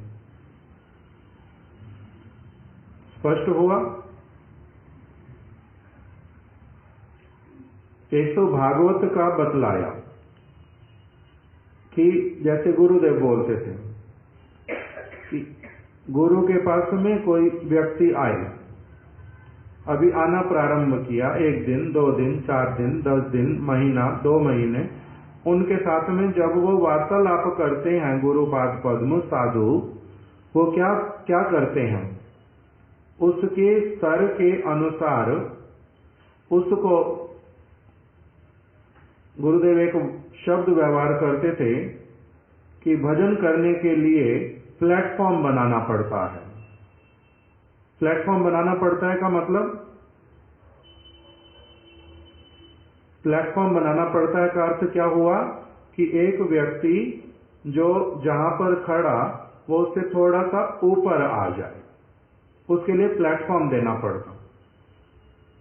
A: स्पष्ट हुआ? एक तो भागवत का बतलाया कि जैसे गुरुदेव बोलते थे कि गुरु के पास में कोई व्यक्ति आए, अभी आना प्रारंभ किया, 1 दिन 2 दिन 4 दिन 10 दिन महीना 2 महीने, उनके साथ में जब वो वार्तालाप करते हैं गुरुपाद पद्म साधु, वो क्या करते हैं? उसके स्तर के अनुसार उसको, गुरुदेव एक शब्द व्यवहार करते थे कि भजन करने के लिए प्लेटफॉर्म बनाना पड़ता है। प्लेटफॉर्म बनाना पड़ता है का मतलब, प्लेटफॉर्म बनाना पड़ता है का अर्थ क्या हुआ कि एक व्यक्ति जो जहां पर खड़ा वो उससे थोड़ा सा ऊपर आ जाए, उसके लिए प्लेटफॉर्म देना पड़ता।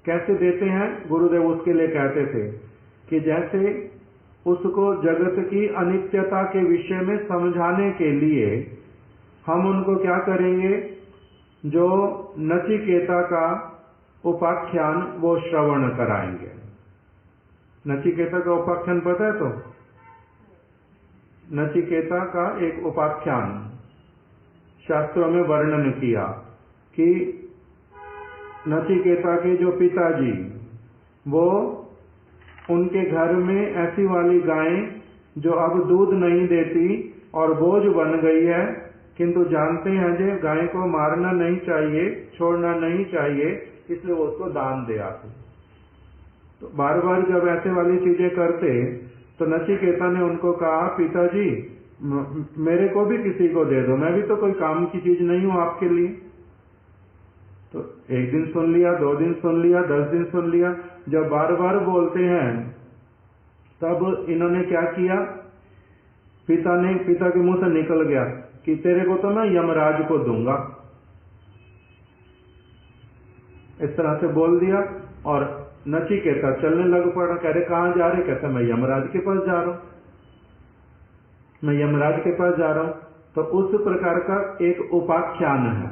A: कैसे देते हैं? गुरुदेव उसके लिए कहते थे कि जैसे उसको जगत की अनित्यता के विषय में समझाने के लिए हम उनको क्या करेंगे, जो नचिकेता का उपाख्यान वो श्रवण कराएंगे। नचिकेता का उपाख्यान पता है? तो नचिकेता का एक उपाख्यान शास्त्रों में वर्णन किया कि नचिकेता के जो पिताजी, वो उनके घर में ऐसी वाली गायें जो अब दूध नहीं देती और बोझ बन गई है, किंतु जानते हैं जो गाय को मारना नहीं चाहिए, छोड़ना नहीं चाहिए, इसलिए वो उसको दान दे आते। तो बार बार जब ऐसे वाली चीजें करते तो नचिकेता ने उनको कहा, पिताजी मेरे को भी किसी को दे दो, मैं भी तो कोई काम की चीज नहीं हूं आपके लिए। तो एक दिन सुन लिया, 2 दिन सुन लिया, 10 दिन सुन लिया, जब बार बार बोलते हैं तब इन्होंने क्या किया, पिता के मुंह से निकल गया कि तेरे को तो मैं यमराज को दूंगा। इस तरह से बोल दिया और नचिकेता चलने लग पड़ा। कह रहे कहां जा रहे? कहता मैं यमराज के पास जा रहा हूं, मैं यमराज के पास जा रहा हूं। तो उस प्रकार का एक उपाख्यान है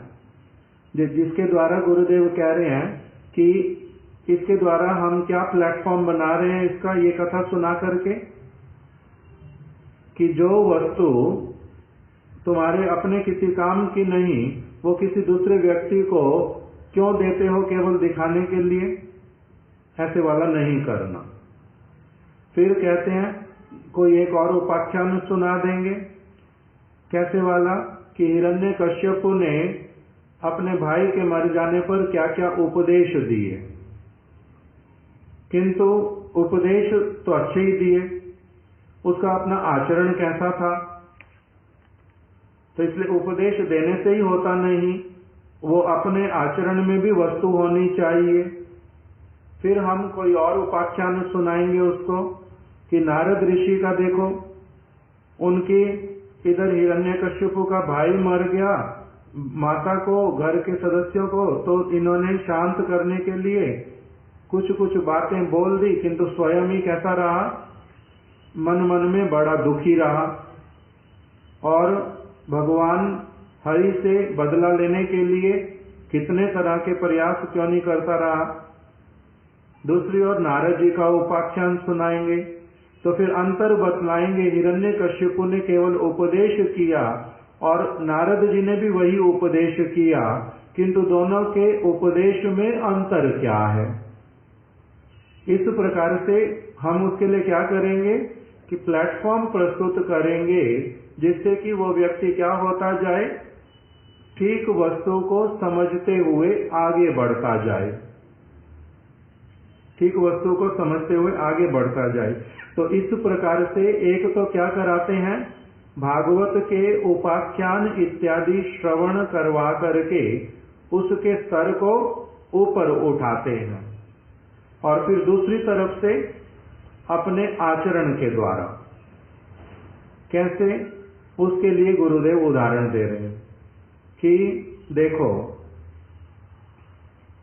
A: जिसके द्वारा गुरुदेव कह रहे हैं कि इसके द्वारा हम क्या प्लेटफॉर्म बना रहे हैं इसका, ये कथा सुना करके कि जो वस्तु तुम्हारे अपने किसी काम की नहीं, वो किसी दूसरे व्यक्ति को क्यों देते हो? केवल दिखाने के लिए। ऐसे वाला नहीं करना। फिर कहते हैं कोई एक और उपाख्यान सुना देंगे। कैसे वाला? कि हिरण्यकश्यपु ने अपने भाई के मर जाने पर क्या क्या उपदेश दिए, किंतु उपदेश तो अच्छे ही दिए, उसका अपना आचरण कैसा था? तो इसलिए उपदेश देने से ही होता नहीं, वो अपने आचरण में भी वस्तु होनी चाहिए। फिर हम कोई और उपाख्यान सुनाएंगे उसको कि नारद ऋषि का देखो, उनकी इधर हिरण्यकश्यपु का भाई मर गया, माता को, घर के सदस्यों को तो इन्होंने शांत करने के लिए कुछ कुछ बातें बोल दी, किंतु स्वयं ही कैसा रहा? मन मन में बड़ा दुखी रहा और भगवान हरि से बदला लेने के लिए कितने तरह के प्रयास क्यों नहीं करता रहा। दूसरी ओर नारद जी का उपाख्यान सुनाएंगे तो फिर अंतर बतलाएंगे। हिरण्यकश्यपु ने केवल उपदेश किया और नारद जी ने भी वही उपदेश किया, किंतु दोनों के उपदेश में अंतर क्या है। इस प्रकार से हम उसके लिए क्या करेंगे कि प्लेटफॉर्म प्रस्तुत करेंगे जिससे कि वो व्यक्ति क्या होता जाए, ठीक वस्तु को समझते हुए आगे बढ़ता जाए, ठीक वस्तु को समझते हुए आगे बढ़ता जाए। तो इस प्रकार से एक तो क्या कराते हैं, भागवत के उपाख्यान इत्यादि श्रवण करवा करके उसके स्तर को ऊपर उठाते हैं, और फिर दूसरी तरफ से अपने आचरण के द्वारा कैसे, उसके लिए गुरुदेव उदाहरण दे रहे हैं कि देखो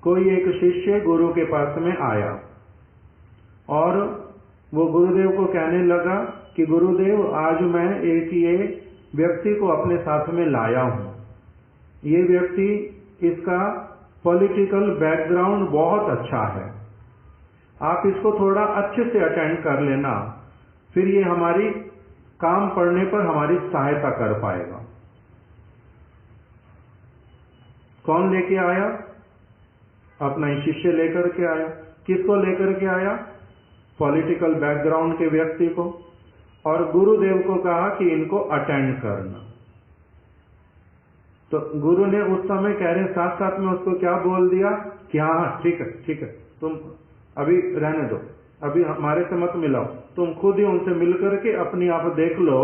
A: कोई एक शिष्य गुरु के पास में आया और वो गुरुदेव को कहने लगा कि गुरुदेव आज मैं एक ये व्यक्ति को अपने साथ में लाया हूं, ये व्यक्ति, इसका पॉलिटिकल बैकग्राउंड बहुत अच्छा है, आप इसको थोड़ा अच्छे से अटेंड कर लेना, फिर ये हमारी काम पड़ने पर हमारी सहायता कर पाएगा। कौन लेके आया? अपना ही शिष्य लेकर के आया। किसको लेकर के आया? पॉलिटिकल बैकग्राउंड के व्यक्ति को। और गुरुदेव को कहा कि इनको अटेंड करना। तो गुरु ने उस समय कह रहे साथ साथ में उसको क्या बोल दिया कि हाँ ठीक है ठीक है, तुम अभी रहने दो, अभी हमारे से मत मिलाओ, तुम खुद ही उनसे मिल करके अपनी आप देख लो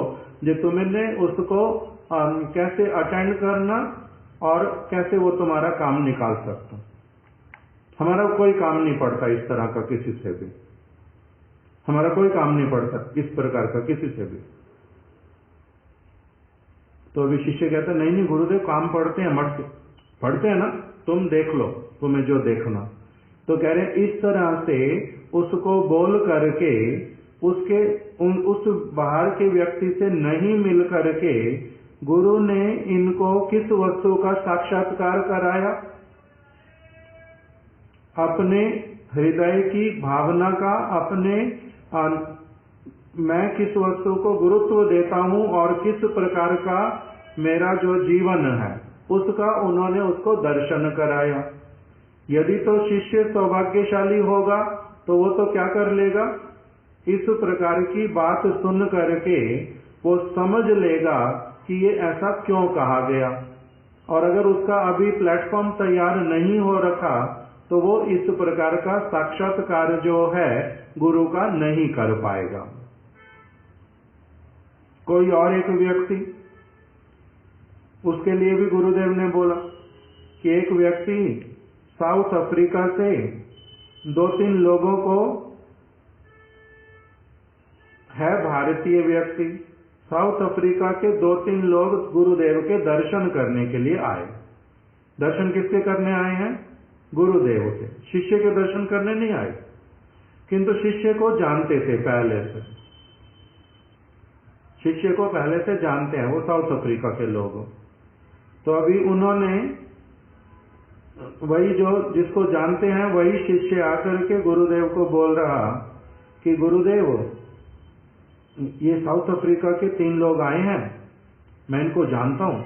A: जो तुमने उसको कैसे अटेंड करना और कैसे वो तुम्हारा काम निकाल सकता। हमारा कोई काम नहीं पड़ता इस तरह का किसी से भी, हमारा कोई काम नहीं पड़ता इस प्रकार का किसी से भी। तो अभी शिष्य कहता नहीं नहीं गुरुदेव काम पड़ते हैं, मत पढ़ते हैं ना, तुम देख लो तुम्हें जो देखना। तो कह रहे इस तरह से उसको बोल करके उस बाहर के व्यक्ति से नहीं मिल करके गुरु ने इनको किस वस्तु का साक्षात्कार कराया? अपने हृदय की भावना का, अपने मैं किस वस्तु को गुरुत्व देता हूं और किस प्रकार का मेरा जो जीवन है उसका उन्होंने उसको दर्शन कराया। यदि तो शिष्य सौभाग्यशाली होगा तो वो तो क्या कर लेगा, इस प्रकार की बात सुन करके वो समझ लेगा कि ये ऐसा क्यों कहा गया। और अगर उसका अभी प्लेटफॉर्म तैयार नहीं हो रखा तो वो इस प्रकार का साक्षात्कार जो है गुरु का नहीं कर पाएगा। कोई और एक व्यक्ति, उसके लिए भी गुरुदेव ने बोला कि एक व्यक्ति साउथ अफ्रीका से 2-3 लोगों को, है भारतीय व्यक्ति, साउथ अफ्रीका के 2-3 लोग गुरुदेव के दर्शन करने के लिए आए। दर्शन किसके करने आए हैं? गुरुदेव के। शिष्य के दर्शन करने नहीं आए, किंतु शिष्य को जानते थे पहले से, शिष्य को पहले से जानते हैं, वो साउथ अफ्रीका के लोग। तो अभी उन्होंने वही जो जिसको जानते हैं वही शिष्य आकर के गुरुदेव को बोल रहा कि गुरुदेव, ये साउथ अफ्रीका के 3 लोग आए हैं, मैं इनको जानता हूं,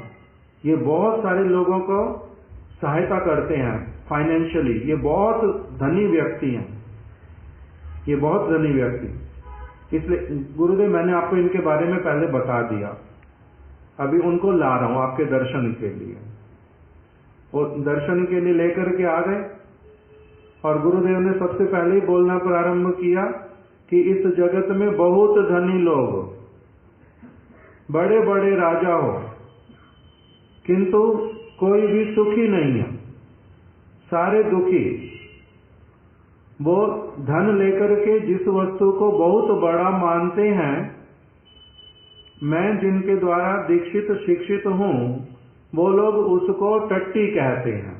A: ये बहुत सारे लोगों को सहायता करते हैं फाइनेंशियली, ये बहुत धनी व्यक्ति हैं, ये बहुत धनी व्यक्ति, इसलिए गुरुदेव मैंने आपको इनके बारे में पहले बता दिया, अभी उनको ला रहा हूं आपके दर्शन के लिए। और दर्शन के लिए लेकर के आ गए और गुरुदेव ने सबसे पहले ही बोलना प्रारंभ किया कि इस जगत में बहुत धनी लोग, बड़े बड़े राजा हो, किंतु कोई भी सुखी नहीं है, सारे दुखी। वो धन लेकर के जिस वस्तु को बहुत बड़ा मानते हैं, मैं जिनके द्वारा दीक्षित शिक्षित हूं, वो लोग उसको टट्टी कहते हैं,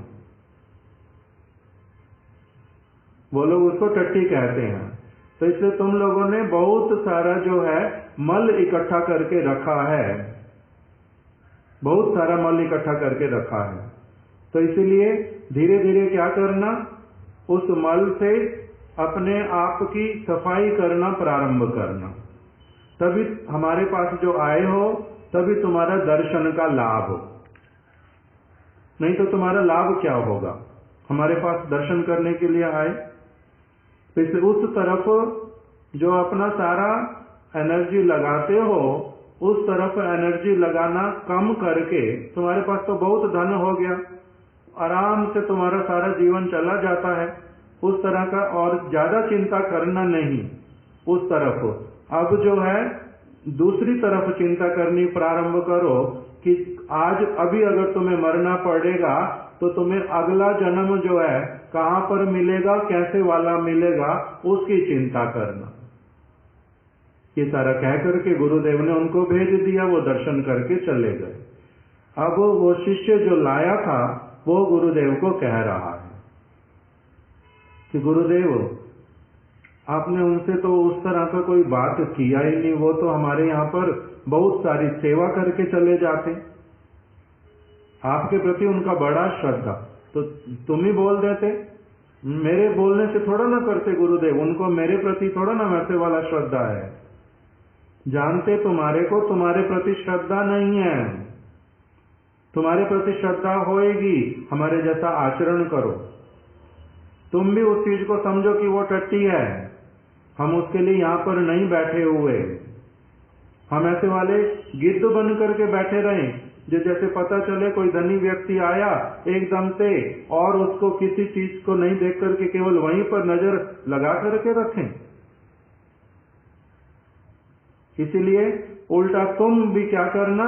A: वो लोग उसको टट्टी कहते हैं। तो इसलिए तुम लोगों ने बहुत सारा जो है मल इकट्ठा करके रखा है, बहुत सारा मल इकट्ठा करके रखा है। तो इसीलिए धीरे धीरे क्या करना, उस मल से अपने आप की सफाई करना प्रारंभ करना, तभी हमारे पास जो आए हो तभी तुम्हारा दर्शन का लाभ हो, नहीं तो तुम्हारा लाभ क्या होगा? हमारे पास दर्शन करने के लिए आए, तो इसलिए उस तरफ जो अपना सारा एनर्जी लगाते हो, उस तरफ एनर्जी लगाना कम करके, तुम्हारे पास तो बहुत धन हो गया, आराम से तुम्हारा सारा जीवन चला जाता है, उस तरह का और ज्यादा चिंता करना नहीं उस तरफ। अब जो है दूसरी तरफ चिंता करनी प्रारंभ करो कि आज अभी अगर तुम्हें मरना पड़ेगा तो तुम्हें अगला जन्म जो है कहां पर मिलेगा, कैसे वाला मिलेगा, उसकी चिंता करना। ये सारा कह करके गुरुदेव ने उनको भेज दिया, वो दर्शन करके चले गए। अब वो शिष्य जो लाया था वो गुरुदेव को कह रहा है कि गुरुदेव, आपने उनसे तो उस तरह का कोई बात किया ही नहीं, वो तो हमारे यहाँ पर बहुत सारी सेवा करके चले जाते, आपके प्रति उनका बड़ा श्रद्धा, तो तुम ही बोल देते, मेरे बोलने से थोड़ा ना करते गुरुदेव, उनको मेरे प्रति थोड़ा ना वैसे वाला श्रद्धा है, जानते तुम्हारे को तुम्हारे प्रति श्रद्धा नहीं है, तुम्हारे प्रति श्रद्धा होएगी हमारे जैसा आचरण करो। तुम भी उस चीज को समझो कि वो टट्टी है, हम उसके लिए यहाँ पर नहीं बैठे हुए, हम ऐसे वाले गिद्ध बन करके बैठे रहें जो जैसे पता चले कोई धनी व्यक्ति आया एकदम से और उसको किसी चीज को नहीं देख करके केवल वहीं पर नजर लगा करके रखें। इसीलिए उल्टा तुम भी क्या करना,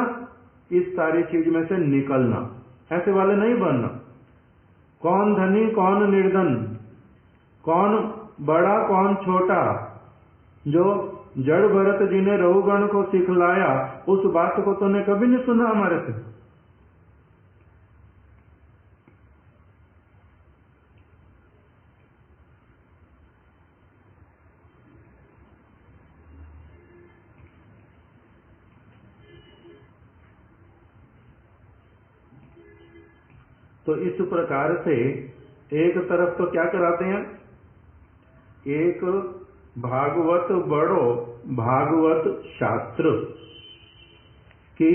A: इस सारी चीज में से निकलना, ऐसे वाले नहीं बनना। कौन धनी कौन निर्धन, कौन बड़ा कौन छोटा, जो जड़ भरत जी ने रहुगण को सिखलाया उस बात को तूने कभी नहीं सुना हमारे से। तो इस प्रकार से एक तरफ तो क्या कराते हैं, एक भागवत बड़ो भागवत शास्त्र कि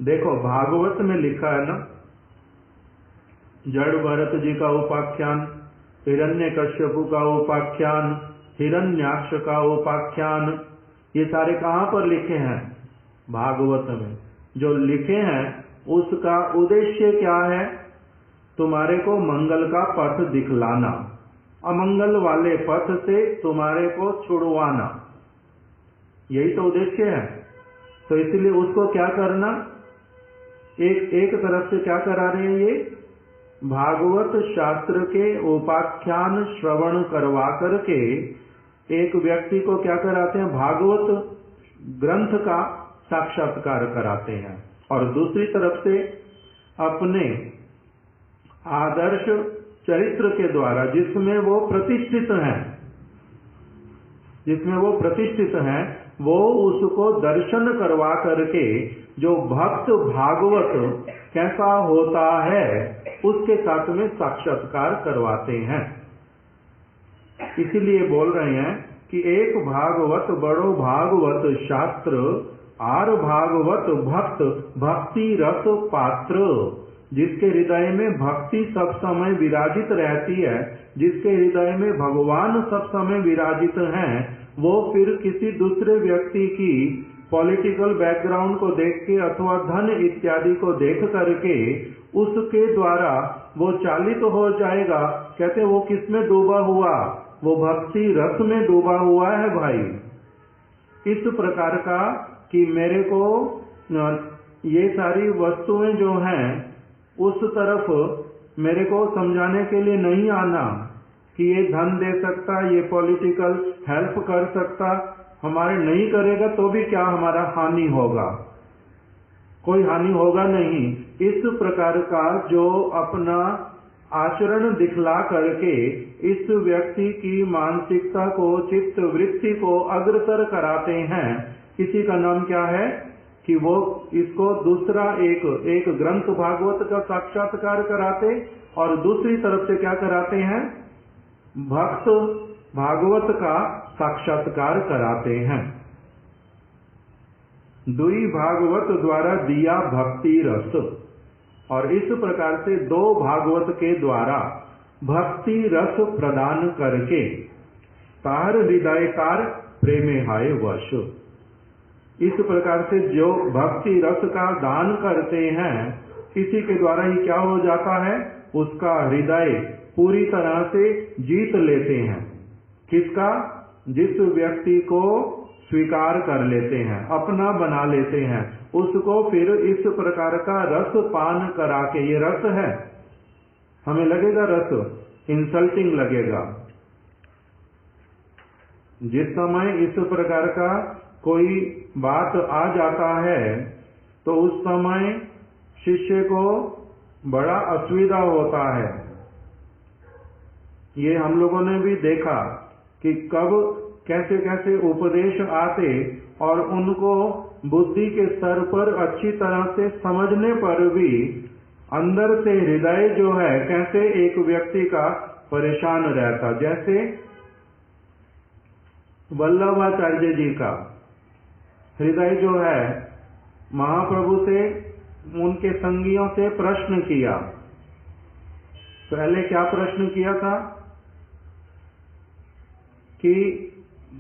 A: देखो भागवत में लिखा है ना, जड़ भरत जी का उपाख्यान, हिरण्यकश्यपु का उपाख्यान, हिरण्याक्ष का उपाख्यान, ये सारे कहां पर लिखे हैं? भागवत में। जो लिखे हैं उसका उद्देश्य क्या है? तुम्हारे को मंगल का पथ दिखलाना, अमंगल वाले पथ से तुम्हारे को छुड़वाना, यही तो उद्देश्य है। तो इसलिए उसको क्या करना, एक तरफ से क्या करा रहे हैं, ये भागवत शास्त्र के उपाख्यान श्रवण करवा करके एक व्यक्ति को क्या कराते हैं, भागवत ग्रंथ का साक्षात्कार कराते हैं। और दूसरी तरफ से अपने आदर्श चरित्र के द्वारा जिसमें वो प्रतिष्ठित हैं, वो उसको दर्शन करवा करके जो भक्त भागवत कैसा होता है उसके साथ में साक्षात्कार करवाते हैं। इसीलिए बोल रहे हैं कि एक भागवत बड़ो भागवत शास्त्र, आर भागवत भक्त भक्ति रस पात्र। जिसके हृदय में भक्ति सब समय विराजित रहती है, जिसके हृदय में भगवान सब समय विराजित हैं, वो फिर किसी दूसरे व्यक्ति की पॉलिटिकल बैकग्राउंड को देख के अथवा धन इत्यादि को देख करके उसके द्वारा वो चालित हो जाएगा। कहते वो किसमें डूबा हुआ, वो भक्ति रस में डूबा हुआ है भाई। इस प्रकार का कि मेरे को ये सारी वस्तुएं जो हैं उस तरफ मेरे को समझाने के लिए नहीं आना कि ये धन दे सकता, ये पॉलिटिकल हेल्प कर सकता, हमारे नहीं करेगा तो भी क्या हमारा हानि होगा, कोई हानि होगा नहीं। इस प्रकार का जो अपना आचरण दिखला करके इस व्यक्ति की मानसिकता को, चित्त वृत्ति को अग्रसर कराते हैं, इसी का नाम क्या है कि वो इसको दूसरा एक ग्रंथ भागवत का साक्षात्कार कराते और दूसरी तरफ से क्या कराते हैं, भक्त भागवत का साक्षात्कार कराते हैं। दुई भागवत द्वारा दिया भक्ति रस, और इस प्रकार से दो भागवत के द्वारा भक्ति रस प्रदान करके तार हृदयकार प्रेमे हाय वश। इस प्रकार से जो भक्ति रस का दान करते हैं, इसी के द्वारा ही क्या हो जाता है, उसका हृदय पूरी तरह से जीत लेते हैं। किसका, जिस व्यक्ति को स्वीकार कर लेते हैं, अपना बना लेते हैं, उसको फिर इस प्रकार का रस पान करा के, ये रस है, हमें लगेगा रस इंसल्टिंग लगेगा। जिस समय इस प्रकार का कोई बात आ जाता है तो उस समय शिष्य को बड़ा असुविधा होता है। ये हम लोगों ने भी देखा कि कब कैसे कैसे उपदेश आते और उनको बुद्धि के स्तर पर अच्छी तरह से समझने पर भी अंदर से हृदय जो है कैसे एक व्यक्ति का परेशान रहता। जैसे वल्लभाचार्य जी का हृदय जो है महाप्रभु से, उनके संगियों से प्रश्न किया। पहले क्या प्रश्न किया था कि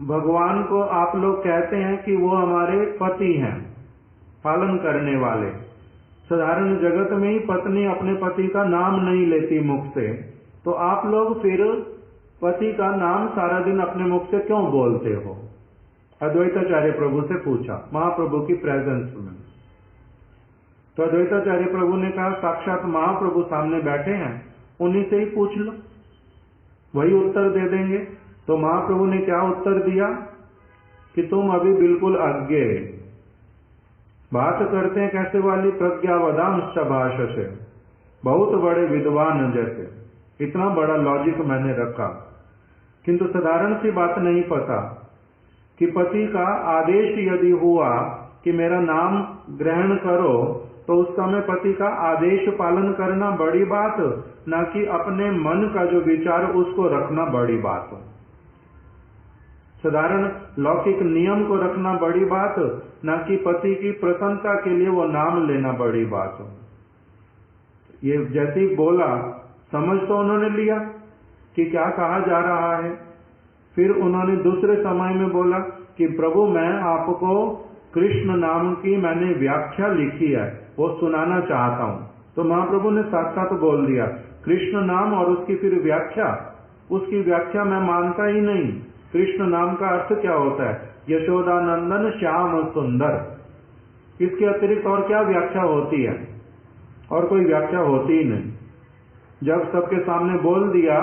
A: भगवान को आप लोग कहते हैं कि वो हमारे पति हैं, पालन करने वाले। साधारण जगत में ही पत्नी अपने पति का नाम नहीं लेती मुख से, तो आप लोग फिर पति का नाम सारा दिन अपने मुख से क्यों बोलते हो? अद्वैताचार्य प्रभु से पूछा महाप्रभु की प्रेजेंस में। तो अद्वैताचार्य प्रभु ने कहा साक्षात महाप्रभु सामने बैठे हैं, उन्हीं से ही पूछ लो, वही उत्तर दे देंगे। तो महाप्रभु ने क्या उत्तर दिया कि तुम अभी बिल्कुल अज्ञे बात करते हैं, कैसे वाली प्रज्ञावदांश भाषा से, बहुत बड़े विद्वान जैसे, इतना बड़ा लॉजिक मैंने रखा, किंतु साधारण सी बात नहीं पता कि पति का आदेश यदि हुआ कि मेरा नाम ग्रहण करो, तो उस समय पति का आदेश पालन करना बड़ी बात, न कि अपने मन का जो विचार उसको रखना बड़ी बात हो। साधारण लौकिक नियम को रखना बड़ी बात, न कि पति की प्रसन्नता के लिए वो नाम लेना बड़ी बात हो। ये जैसे ही बोला, समझ तो उन्होंने लिया कि क्या कहा जा रहा है। फिर उन्होंने दूसरे समय में बोला कि प्रभु मैं आपको कृष्ण नाम की मैंने व्याख्या लिखी है, वो सुनाना चाहता हूँ। तो महाप्रभु ने साथ साथ बोल दिया कृष्ण नाम और उसकी फिर व्याख्या, उसकी व्याख्या मैं मानता ही नहीं। कृष्ण नाम का अर्थ क्या होता है? यशोदानंदन श्याम सुंदर। इसके अतिरिक्त और क्या व्याख्या होती है? और कोई व्याख्या होती ही नहीं। जब सबके सामने बोल दिया,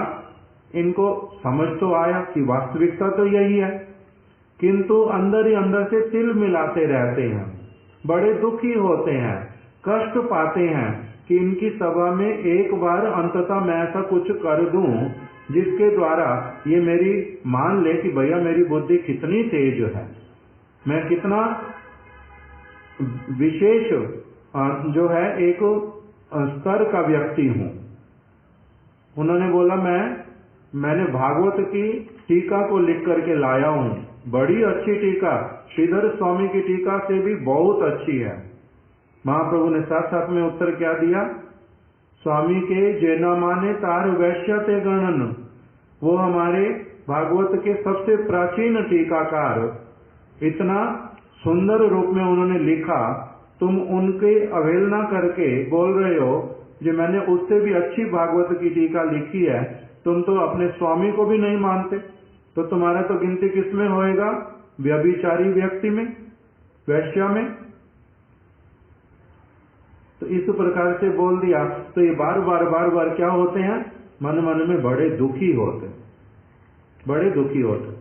A: इनको समझ तो आया कि वास्तविकता तो यही है, किंतु अंदर ही अंदर से तिल मिलाते रहते हैं, बड़े दुखी होते हैं, कष्ट पाते हैं कि इनकी सभा में एक बार अंततः मैं ऐसा कुछ कर दूं जिसके द्वारा ये मेरी मान ले कि भैया मेरी बुद्धि कितनी तेज है, मैं कितना विशेष जो है एक स्तर का व्यक्ति हूं। उन्होंने बोला मैंने भागवत की टीका को लिख करके लाया हूं, बड़ी अच्छी टीका, श्रीधर स्वामी की टीका से भी बहुत अच्छी है। महाप्रभु ने साथ साथ में उत्तर क्या दिया? स्वामी के जेना माने तार वैश्य ते गणन, वो हमारे भागवत के सबसे प्राचीन टीकाकार, इतना सुंदर रूप में उन्होंने लिखा, तुम उनके अवहेलना करके बोल रहे हो जो मैंने उससे भी अच्छी भागवत की टीका लिखी है, तुम तो अपने स्वामी को भी नहीं मानते, तो तुम्हारा तो गिनती किसमें होएगा? व्यभिचारी व्यक्ति में, वैश्य में। तो इस प्रकार से बोल दिया, तो ये बार बार क्या होते हैं? मन मन में बड़े दुखी होते, बड़े दुखी होते।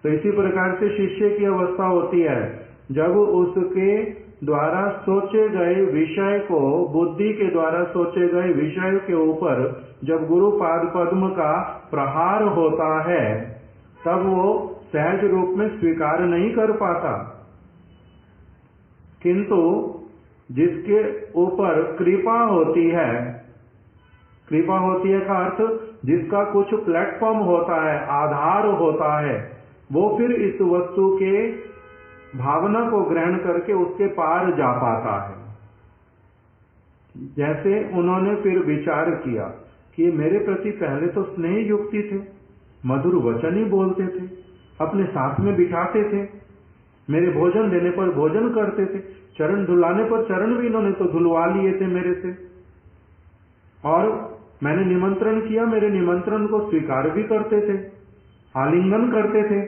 A: तो इसी प्रकार से शिष्य की अवस्था होती है, जब उसके द्वारा सोचे गए विषय को, बुद्धि के द्वारा सोचे गए विषय के ऊपर जब गुरु पाद पद्म का प्रहार होता है, तब वो सहज रूप में स्वीकार नहीं कर पाता, किंतु जिसके ऊपर कृपा होती है, कृपा होती है का अर्थ जिसका कुछ प्लेटफॉर्म होता है, आधार होता है, वो फिर इस वस्तु के भावना को ग्रहण करके उसके पार जा पाता है। जैसे उन्होंने फिर विचार किया कि मेरे प्रति पहले तो स्नेह युक्ति थे, मधुर वचन ही बोलते थे, अपने साथ में बिठाते थे, मेरे भोजन देने पर भोजन करते थे, चरण धुलाने पर चरण भी इन्होंने तो धुलवा लिए थे मेरे से, और मैंने निमंत्रण किया, मेरे निमंत्रण को स्वीकार भी करते थे, आलिंगन करते थे,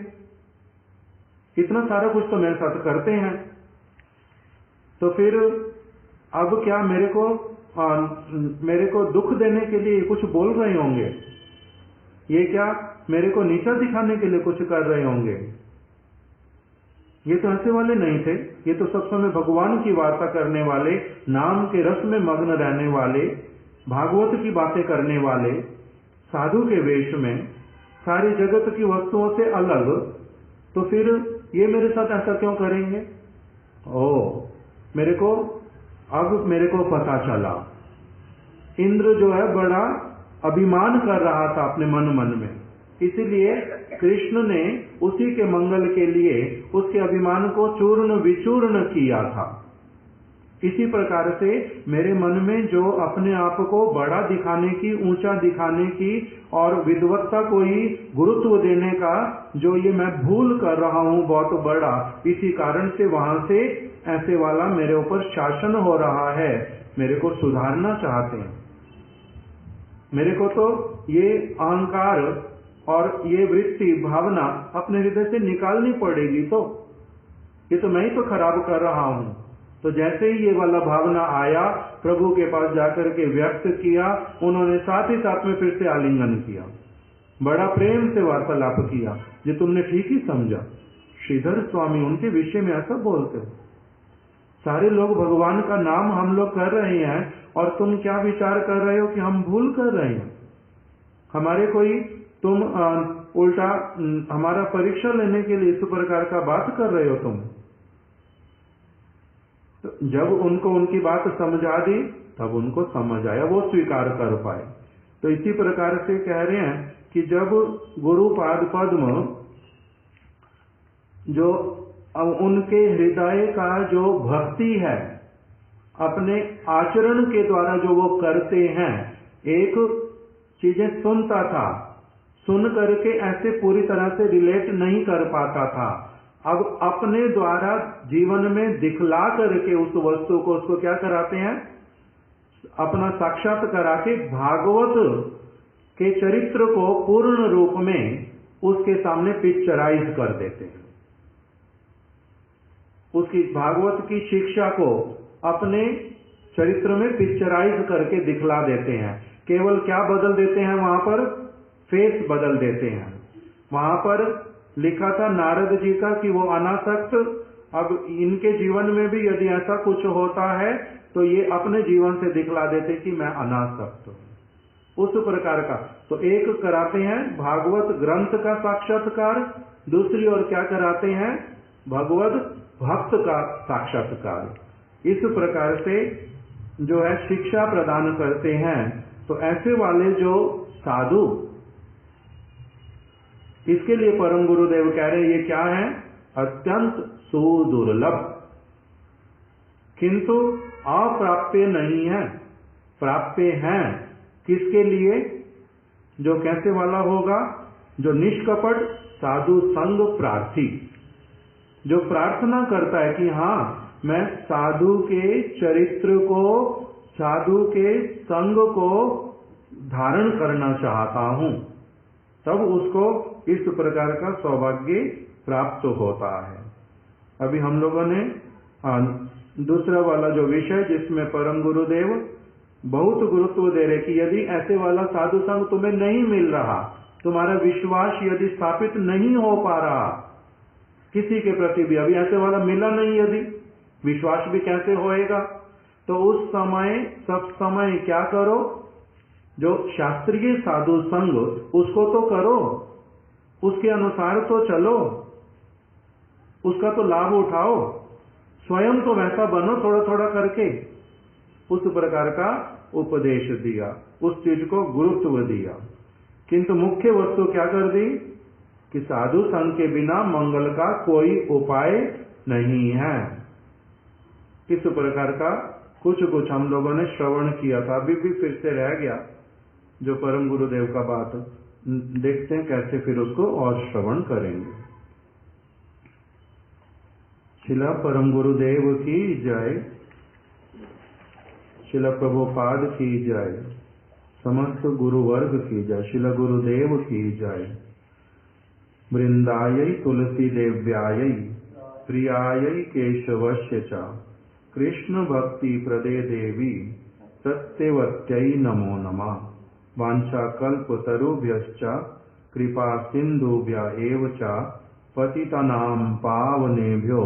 A: इतना सारा कुछ तो मेरे साथ करते हैं। तो फिर अब क्या मेरे को दुख देने के लिए कुछ बोल रहे होंगे? ये क्या मेरे को नीचा दिखाने के लिए कुछ कर रहे होंगे? ये तो ऐसे वाले नहीं थे, ये तो सब समय भगवान की वार्ता करने वाले, नाम के रस में मग्न रहने वाले, भागवत की बातें करने वाले, साधु के वेश में, सारी जगत की वस्तुओं से अलग। तो फिर ये मेरे साथ ऐसा क्यों करेंगे? मेरे को पता चला, इंद्र जो है बड़ा अभिमान कर रहा था अपने मन में, इसीलिए कृष्ण ने उसी के मंगल के लिए उसके अभिमान को चूर्ण विचूर्ण किया था। इसी प्रकार से मेरे मन में जो अपने आप को बड़ा दिखाने की, ऊंचा दिखाने की और विद्वत्ता को ही गुरुत्व देने का जो ये मैं भूल कर रहा हूं बहुत बड़ा, इसी कारण से वहां से ऐसे वाला मेरे ऊपर शासन हो रहा है। मेरे को सुधारना चाहते हैं, मेरे को तो ये अहंकार और ये वृत्ति भावना अपने हृदय से निकालनी पड़ेगी, तो ये तो मैं ही तो खराब कर रहा हूं। तो जैसे ही ये वाला भावना आया, प्रभु के पास जाकर के व्यक्त किया, उन्होंने साथ ही साथ में फिर से आलिंगन किया, बड़ा प्रेम से वार्तालाप किया, ये तुमने ठीक ही समझा। श्रीधर स्वामी उनके विषय में ऐसा बोलते हो, सारे लोग भगवान का नाम हम लोग कर रहे हैं और तुम क्या विचार कर रहे हो कि हम भूल कर रहे हैं, हमारे कोई तुम उल्टा हमारा परीक्षा लेने के लिए इस प्रकार का बात कर रहे हो तुम। तो जब उनको उनकी बात समझा दी, तब उनको समझ आया, वो स्वीकार कर पाए। तो इसी प्रकार से कह रहे हैं कि जब गुरु पाद पद्म जो उनके हृदय का जो भक्ति है, अपने आचरण के द्वारा जो वो करते हैं, एक चीजें सुनता था, सुन करके ऐसे पूरी तरह से रिलेट नहीं कर पाता था, अब अपने द्वारा जीवन में दिखला करके उस वस्तु को, उसको क्या कराते हैं, अपना साक्षात करा के भागवत के चरित्र को पूर्ण रूप में उसके सामने पिक्चराइज कर देते हैं। उसकी भागवत की शिक्षा को अपने चरित्र में पिक्चराइज करके दिखला देते हैं। केवल क्या बदल देते हैं, वहां पर फेस बदल देते हैं। वहां पर लिखा था नारद जी का कि वो अनासक्त, अब इनके जीवन में भी यदि ऐसा कुछ होता है तो ये अपने जीवन से दिखला देते कि मैं अनासक्त हूं, उस प्रकार का। तो एक कराते हैं भागवत ग्रंथ का साक्षात्कार, दूसरी ओर क्या कराते हैं, भगवत भक्त का साक्षात्कार। इस प्रकार से जो है शिक्षा प्रदान करते हैं। तो ऐसे वाले जो साधु, इसके लिए परम गुरुदेव कह रहे हैं ये क्या है, अत्यंत सुदुर्लभ, किंतु अप्राप्य नहीं है, प्राप्य हैं। किसके लिए, जो कैसे वाला होगा, जो निष्कपट साधु संग प्रार्थी, जो प्रार्थना करता है कि हाँ मैं साधु के चरित्र को, साधु के संग को धारण करना चाहता हूं, तब उसको इस प्रकार का सौभाग्य प्राप्त होता है। अभी हम लोगों ने दूसरा वाला जो विषय जिसमें परम गुरुदेव बहुत गुरुत्व दे रहे कि यदि ऐसे वाला साधु संग तुम्हें नहीं मिल रहा, तुम्हारा विश्वास यदि स्थापित नहीं हो पा रहा किसी के प्रति भी, अभी ऐसे वाला मिला नहीं, यदि विश्वास भी कैसे होएगा, तो उस समय सब समय क्या करो, जो शास्त्रीय साधु संग उसको तो करो, उसके अनुसार तो चलो, उसका तो लाभ उठाओ, स्वयं तो वैसा बनो थोड़ा थोड़ा करके। उस प्रकार का उपदेश दिया, उस चीज को गुरुत्व दिया। किंतु मुख्य वस्तु क्या कर दी कि साधु संग के बिना मंगल का कोई उपाय नहीं है। किस प्रकार का कुछ कुछ हम लोगों ने श्रवण किया था, अभी भी फिर से रह गया जो परम गुरुदेव का बात, देखते हैं कैसे फिर उसको और श्रवण करेंगे। शिला परम गुरुदेव की जय, शिला प्रभुपाद की जय, समस्त गुरुवर्ग की जय, शिला गुरुदेव की जय। वृंदायै तुलसी देव्यायै प्रियायै केशवस्य च कृष्ण भक्ति प्रदे देवी सत्यवत्यै नमो नमः। वाञ्छाकल्पतरुभ्यश्च कृपा सिन्धुभ्य एव च पतितानां पावनेभ्यो